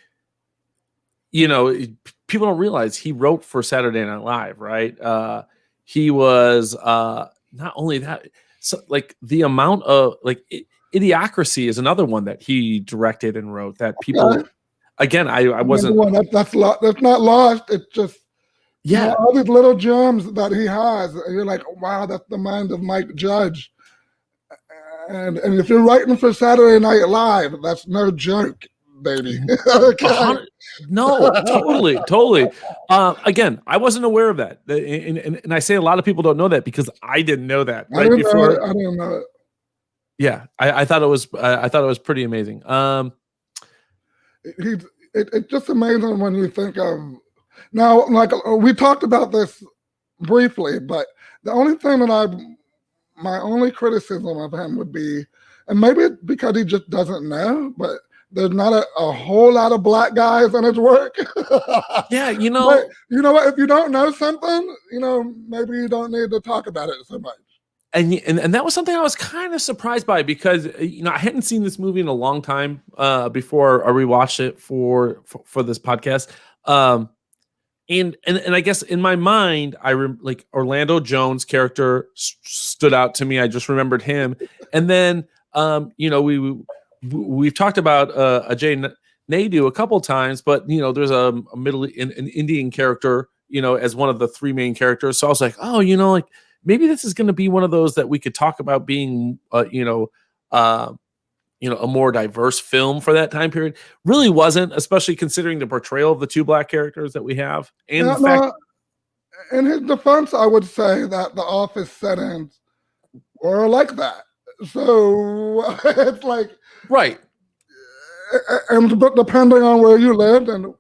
Speaker 1: people don't realize he wrote for Saturday Night Live, right? He was not only that, so like the amount of Idiocracy is another one that he directed and wrote that people. Again, I wasn't.
Speaker 2: That's not lost. It's just all these little gems that he has. And you're like, wow, that's the mind of Mike Judge. And if you're writing for Saturday Night Live, that's no joke, baby. Okay.
Speaker 1: No, totally. Again, I wasn't aware of that, and I say a lot of people don't know that because I didn't know that.
Speaker 2: I didn't know it.
Speaker 1: Yeah, I thought it was. I thought it was pretty amazing.
Speaker 2: It's just amazing when you think of now. Like, we talked about this briefly, but the only thing that my only criticism of him would be, and maybe it's because he just doesn't know, but there's not a whole lot of black guys in his work.
Speaker 1: Yeah,
Speaker 2: But you know what? If you don't know something, maybe you don't need to talk about it so much.
Speaker 1: And that was something I was kind of surprised by because I hadn't seen this movie in a long time before I rewatched it for this podcast. And I guess in my mind, like Orlando Jones' character stood out to me. I just remembered him, and then we've talked about Ajay Naidu a couple times, but there's an Indian character as one of the 3 main characters. So I was like, like maybe this is going to be one of those that we could talk about being a more diverse film for that time period. Really wasn't, especially considering the portrayal of the 2 black characters that we have. And the fact,
Speaker 2: in his defense, I would say that the Office settings were like that. So it's like,
Speaker 1: right.
Speaker 2: And but depending on where you lived, and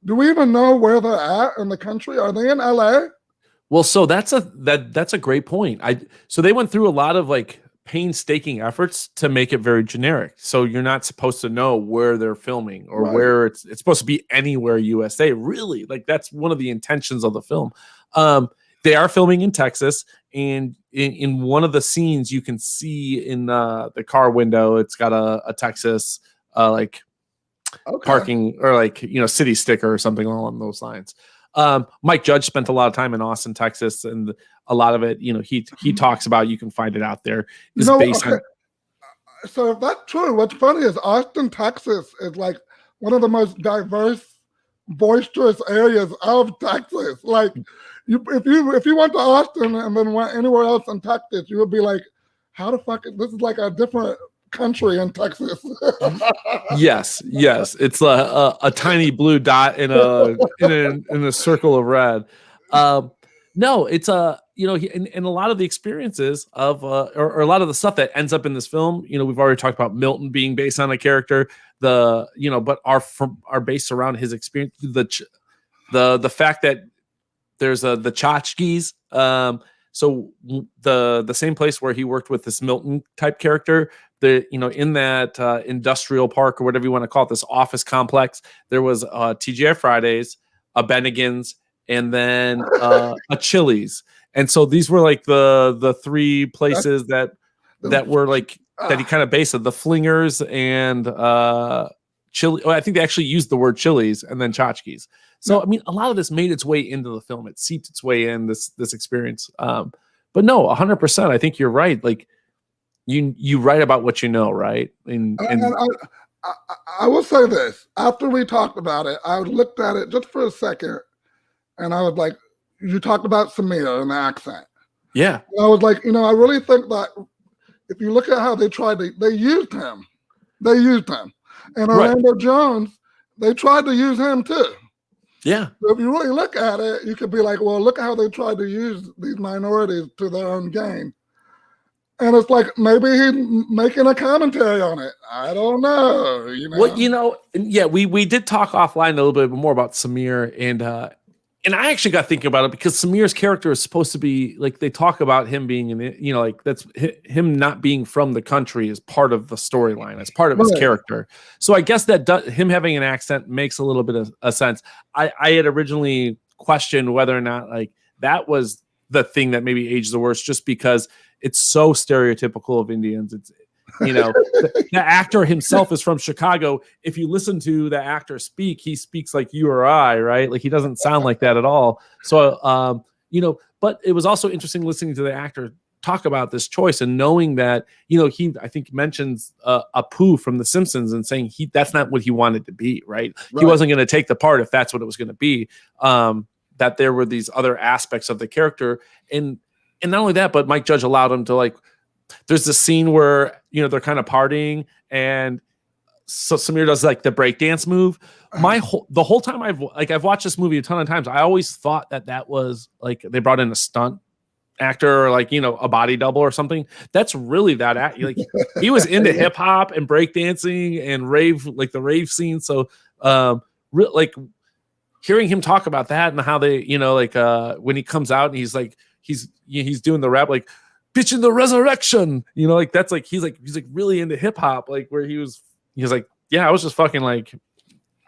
Speaker 2: do we even know where they're at in the country? Are they in LA?
Speaker 1: Well, so that's a great point. So they went through a lot of like painstaking efforts to make it very generic. So you're not supposed to know where they're filming or where it's supposed to be anywhere USA. Really, like that's one of the intentions of the film. They are filming in Texas, and in one of the scenes you can see in the car window, it's got a Texas parking or city sticker or something along those lines. Mike Judge spent a lot of time in Austin, Texas, and a lot of it, he talks about. You can find it out there. Is based on.
Speaker 2: So if that's true, what's funny is Austin, Texas, is like one of the most diverse, boisterous areas of Texas. Like, if you went to Austin and then went anywhere else in Texas, you would be like, how the fuck? This is like a different country in Texas.
Speaker 1: yes, it's a tiny blue dot in a circle of red. No, it's in a lot of the experiences of or a lot of the stuff that ends up in this film. We've already talked about Milton being based on a character. But are based around his experience. The fact that there's the tchotchkes. So the same place where he worked with this Milton type character, in that industrial park or whatever you want to call it, this office complex, there was TGI Fridays, a Bennigan's, and then a Chili's. And so these were like the three places that were like that he kind of based it, the Flingers and Chili. I think they actually used the word Chili's and then tchotchkes. So, I mean, a lot of this made its way into the film. It seeped its way in this experience. But no, 100%. I think you're right. Like you write about what you know, right? And
Speaker 2: I will say this. After we talked about it, I looked at it just for a second, and I was like, you talked about Samir and the accent.
Speaker 1: Yeah.
Speaker 2: And I was like, I really think that if you look at how they used him. And Orlando Jones, they tried to use him too.
Speaker 1: Yeah.
Speaker 2: So if you really look at it, you could be like, well, look how they tried to use these minorities to their own gain. And it's like, maybe he's making a commentary on it. I don't know.
Speaker 1: Well, yeah, we did talk offline a little bit more about Samir, and I actually got thinking about it because Samir's character is supposed to be like, they talk about him being that's him not being from the country is part of the storyline. It's part of his character. So I guess that him having an accent makes a little bit of a sense. I had originally questioned whether or not like that was the thing that maybe aged the worst, just because it's so stereotypical of Indians. It's the actor himself is from Chicago. If you listen to the actor speak, he speaks like you or I, right? Like he doesn't sound like that at all. So, but it was also interesting listening to the actor talk about this choice and knowing that, he, I think mentions Apu from The Simpsons and saying that's not what he wanted to be, right? He wasn't going to take the part if that's what it was going to be. That there were these other aspects of the character. And not only that, but Mike Judge allowed him to there's this scene where, they're kind of partying and so Samir does like the breakdance move. The whole time I've watched this movie a ton of times, I always thought that was like they brought in a stunt actor or a body double or something. That's really that he was into hip hop and breakdancing and rave, like the rave scene. So hearing him talk about that and how they, when he comes out and he's like, he's doing the rap, like pitching the resurrection, that's like, he's really into hip hop, like where he was like, yeah, I was just fucking like,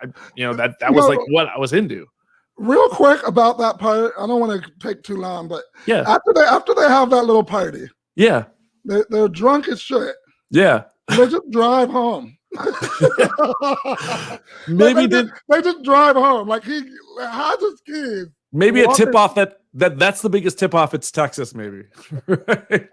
Speaker 1: that was like what I was into.
Speaker 2: Real quick about that part, I don't want to take too long, but
Speaker 1: yeah,
Speaker 2: after they have that little party,
Speaker 1: yeah,
Speaker 2: they're drunk as shit.
Speaker 1: Yeah,
Speaker 2: they just drive home.
Speaker 1: Maybe
Speaker 2: they just drive home. Like he has his kids.
Speaker 1: Maybe a tip off that's the biggest tip off. It's Texas, maybe. Right?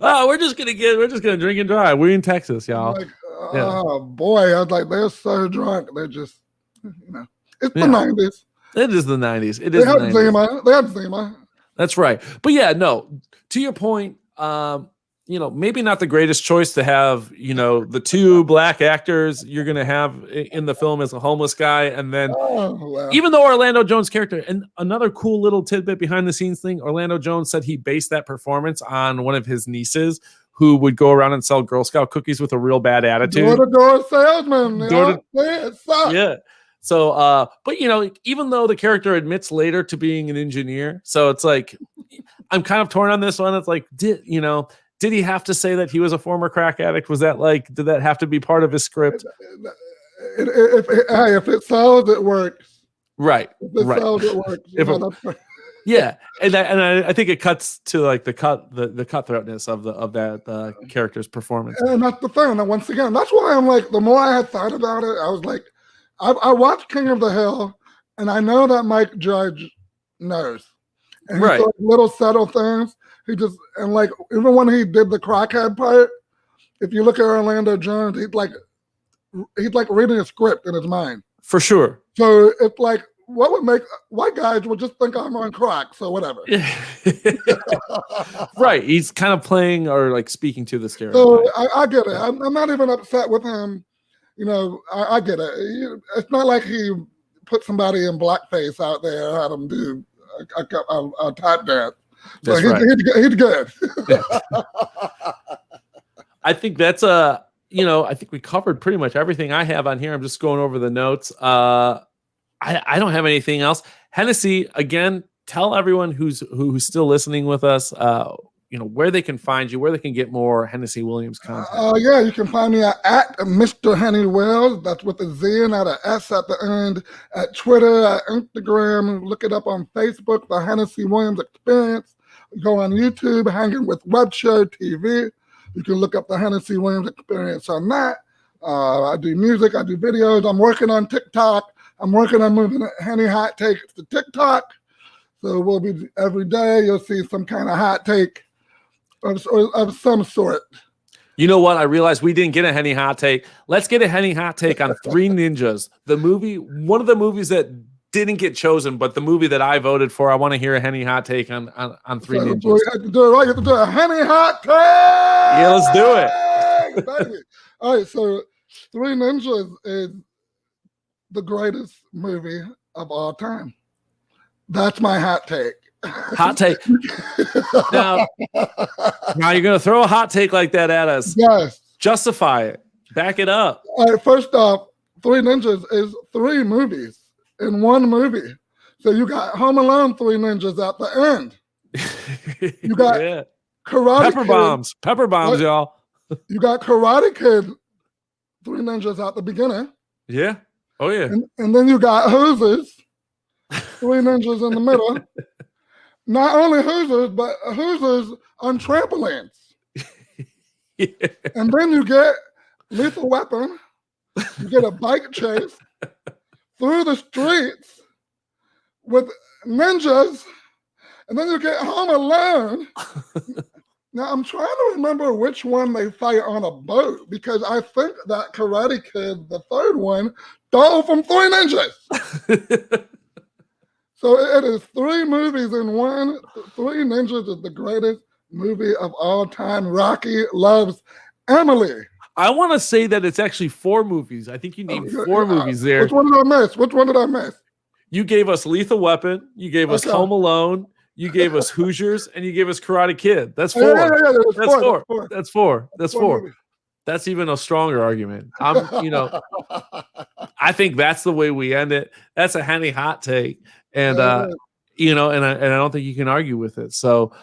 Speaker 1: Oh, we're just gonna drink and drive. We're in Texas, y'all.
Speaker 2: Like, oh boy, I was like, they're so drunk. They're just, it's the 90s.
Speaker 1: It is the 90s.
Speaker 2: They had Zima.
Speaker 1: That's right. But yeah, no. To your point, maybe not the greatest choice to have, the two black actors you're going to have in the film as a homeless guy. And then even though Orlando Jones' character, and another cool little tidbit behind the scenes thing, Orlando Jones said he based that performance on one of his nieces who would go around and sell Girl Scout cookies with a real bad attitude.
Speaker 2: Door-to-door salesman.
Speaker 1: Yeah. So, but even though the character admits later to being an engineer, so it's like, I'm kind of torn on this one. It's like, did he have to say that he was a former crack addict? Was that did that have to be part of his script?
Speaker 2: If it sells, it works.
Speaker 1: Right.
Speaker 2: If it sells, it works.
Speaker 1: Yeah, and I think it cuts to the cutthroatness of that character's performance.
Speaker 2: And that's the thing. And once again, that's why I'm like, the more I had thought about it, I was like, I watched King of the Hill, and I know that Mike Judge knows. And
Speaker 1: right.
Speaker 2: Little subtle things. He just, and even when he did the crackhead part, if you look at Orlando Jones, he's like reading a script in his mind.
Speaker 1: For sure.
Speaker 2: So it's like, what would make white guys would just think I'm on crack, so whatever.
Speaker 1: Right. He's kind of playing or speaking to the stereotype.
Speaker 2: So I get it. I'm not even upset with him. I get it. It's not like he put somebody in blackface out there and had him do a tap dance. So he's good.
Speaker 1: I think that's I think we covered pretty much everything I have on here. I'm just going over the notes. I don't have anything else. Hennessy, again, tell everyone who's still listening with us, where they can find you, where they can get more Hennessy Williams content.
Speaker 2: Yeah, you can find me at Mr. Henny Wills. That's with a Z and not an S at the end. At Twitter, at Instagram, look it up on Facebook, The Hennessy Williams Experience. Go on YouTube, Hanging with Web Show TV. You can look up The Hennessy Williams Experience on that. I do music, I do videos. I'm working on TikTok. I'm working on moving Henny hot takes to TikTok. So we'll be every day, you'll see some kind of hot take of some sort.
Speaker 1: You know what? I realized we didn't get a Henny hot take. Let's get a Henny hot take on Three Ninjas. The movie, one of the movies that didn't get chosen, but the movie that I voted for. I want to hear a Henny hot take on Three Ninjas.
Speaker 2: You have to do it right. You have to do a Henny hot take.
Speaker 1: Yeah, let's do it.
Speaker 2: Baby. All right, so Three Ninjas is the greatest movie of all time. That's my hot take.
Speaker 1: Hot take. Now you're going to throw a hot take like that at us.
Speaker 2: Yes.
Speaker 1: Justify it. Back it up.
Speaker 2: All right, first off, Three Ninjas is 3 movies in one movie. So you got Home Alone, 3 Ninjas at the end. You got Karate
Speaker 1: Pepper
Speaker 2: Kid.
Speaker 1: bombs. Pepper bombs, y'all.
Speaker 2: You got Karate Kid, 3 Ninjas at the beginning.
Speaker 1: Yeah. Oh, yeah.
Speaker 2: And then you got Hoosiers, 3 Ninjas in the middle. Not only Hoosiers, but Hoosiers on trampolines.
Speaker 1: Yeah.
Speaker 2: And then you get Lethal Weapon. You get a bike chase through the streets with ninjas. And then you get Home Alone. Now, I'm trying to remember which one they fight on a boat, because I think that Karate Kid, the third one, stole from 3 Ninjas. So it is 3 movies in one. 3 Ninjas is the greatest movie of all time. Rocky loves Emily.
Speaker 1: I want to say that it's actually 4 movies. I think you named 4 movies there.
Speaker 2: Which one did I miss?
Speaker 1: You gave us Lethal Weapon. You gave us Home Alone. You gave us Hoosiers, and you gave us Karate Kid. That's 4. That's 4. That's 4. That's even a stronger argument. I think that's the way we end it. That's a Henny hot take, and and I don't think you can argue with it. So,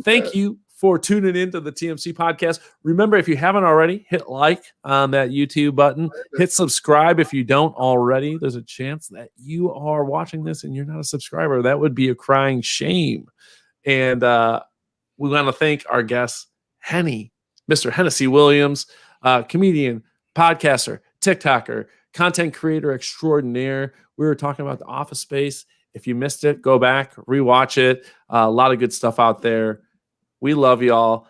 Speaker 1: thank you for tuning into the TMC podcast. Remember, if you haven't already, hit like on that YouTube button. Hit subscribe if you don't already. There's a chance that you are watching this and you're not a subscriber. That would be a crying shame. And we want to thank our guest, Henny, Mr. Hennessy Williams, comedian, podcaster, TikToker, content creator extraordinaire. We were talking about The Office Space. If you missed it, go back, rewatch it. A lot of good stuff out there. We love y'all.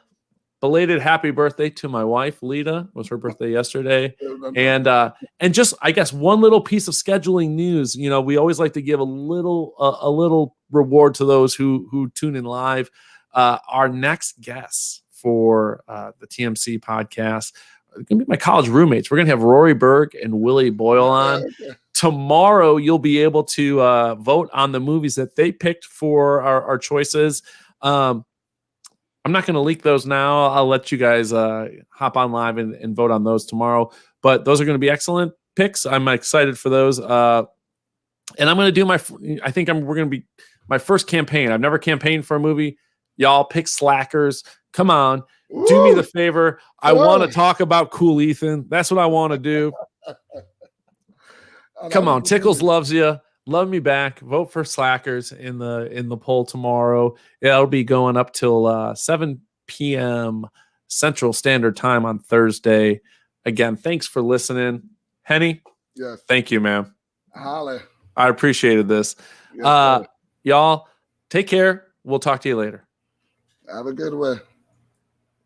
Speaker 1: Belated happy birthday to my wife, Lita. It was her birthday yesterday. And just, I guess, one little piece of scheduling news. We always like to give a little reward to those who tune in live. Our next guests for the TMC podcast are going to be my college roommates. We're going to have Rory Berg and Willie Boyle on. Tomorrow, you'll be able to vote on the movies that they picked for our choices. I'm not going to leak those now. I'll let you guys hop on live and vote on those tomorrow. But those are going to be excellent picks. I'm excited for those. And I'm going to do we're going to be my first campaign. I've never campaigned for a movie. Y'all pick slackers. Come on.
Speaker 2: Woo!
Speaker 1: Do me the favor. I want to talk about Cool Ethan. That's what I want to do. Come on. Tickles loves you. Love me back. Vote for slackers in the poll tomorrow. It'll be going up till 7 p.m. Central Standard Time on Thursday. Again, thanks for listening. Henny,
Speaker 2: yes.
Speaker 1: Thank you, man.
Speaker 2: Holly.
Speaker 1: I appreciated this.
Speaker 2: Yes,
Speaker 1: Y'all, take care. We'll talk to you later.
Speaker 2: have a good one.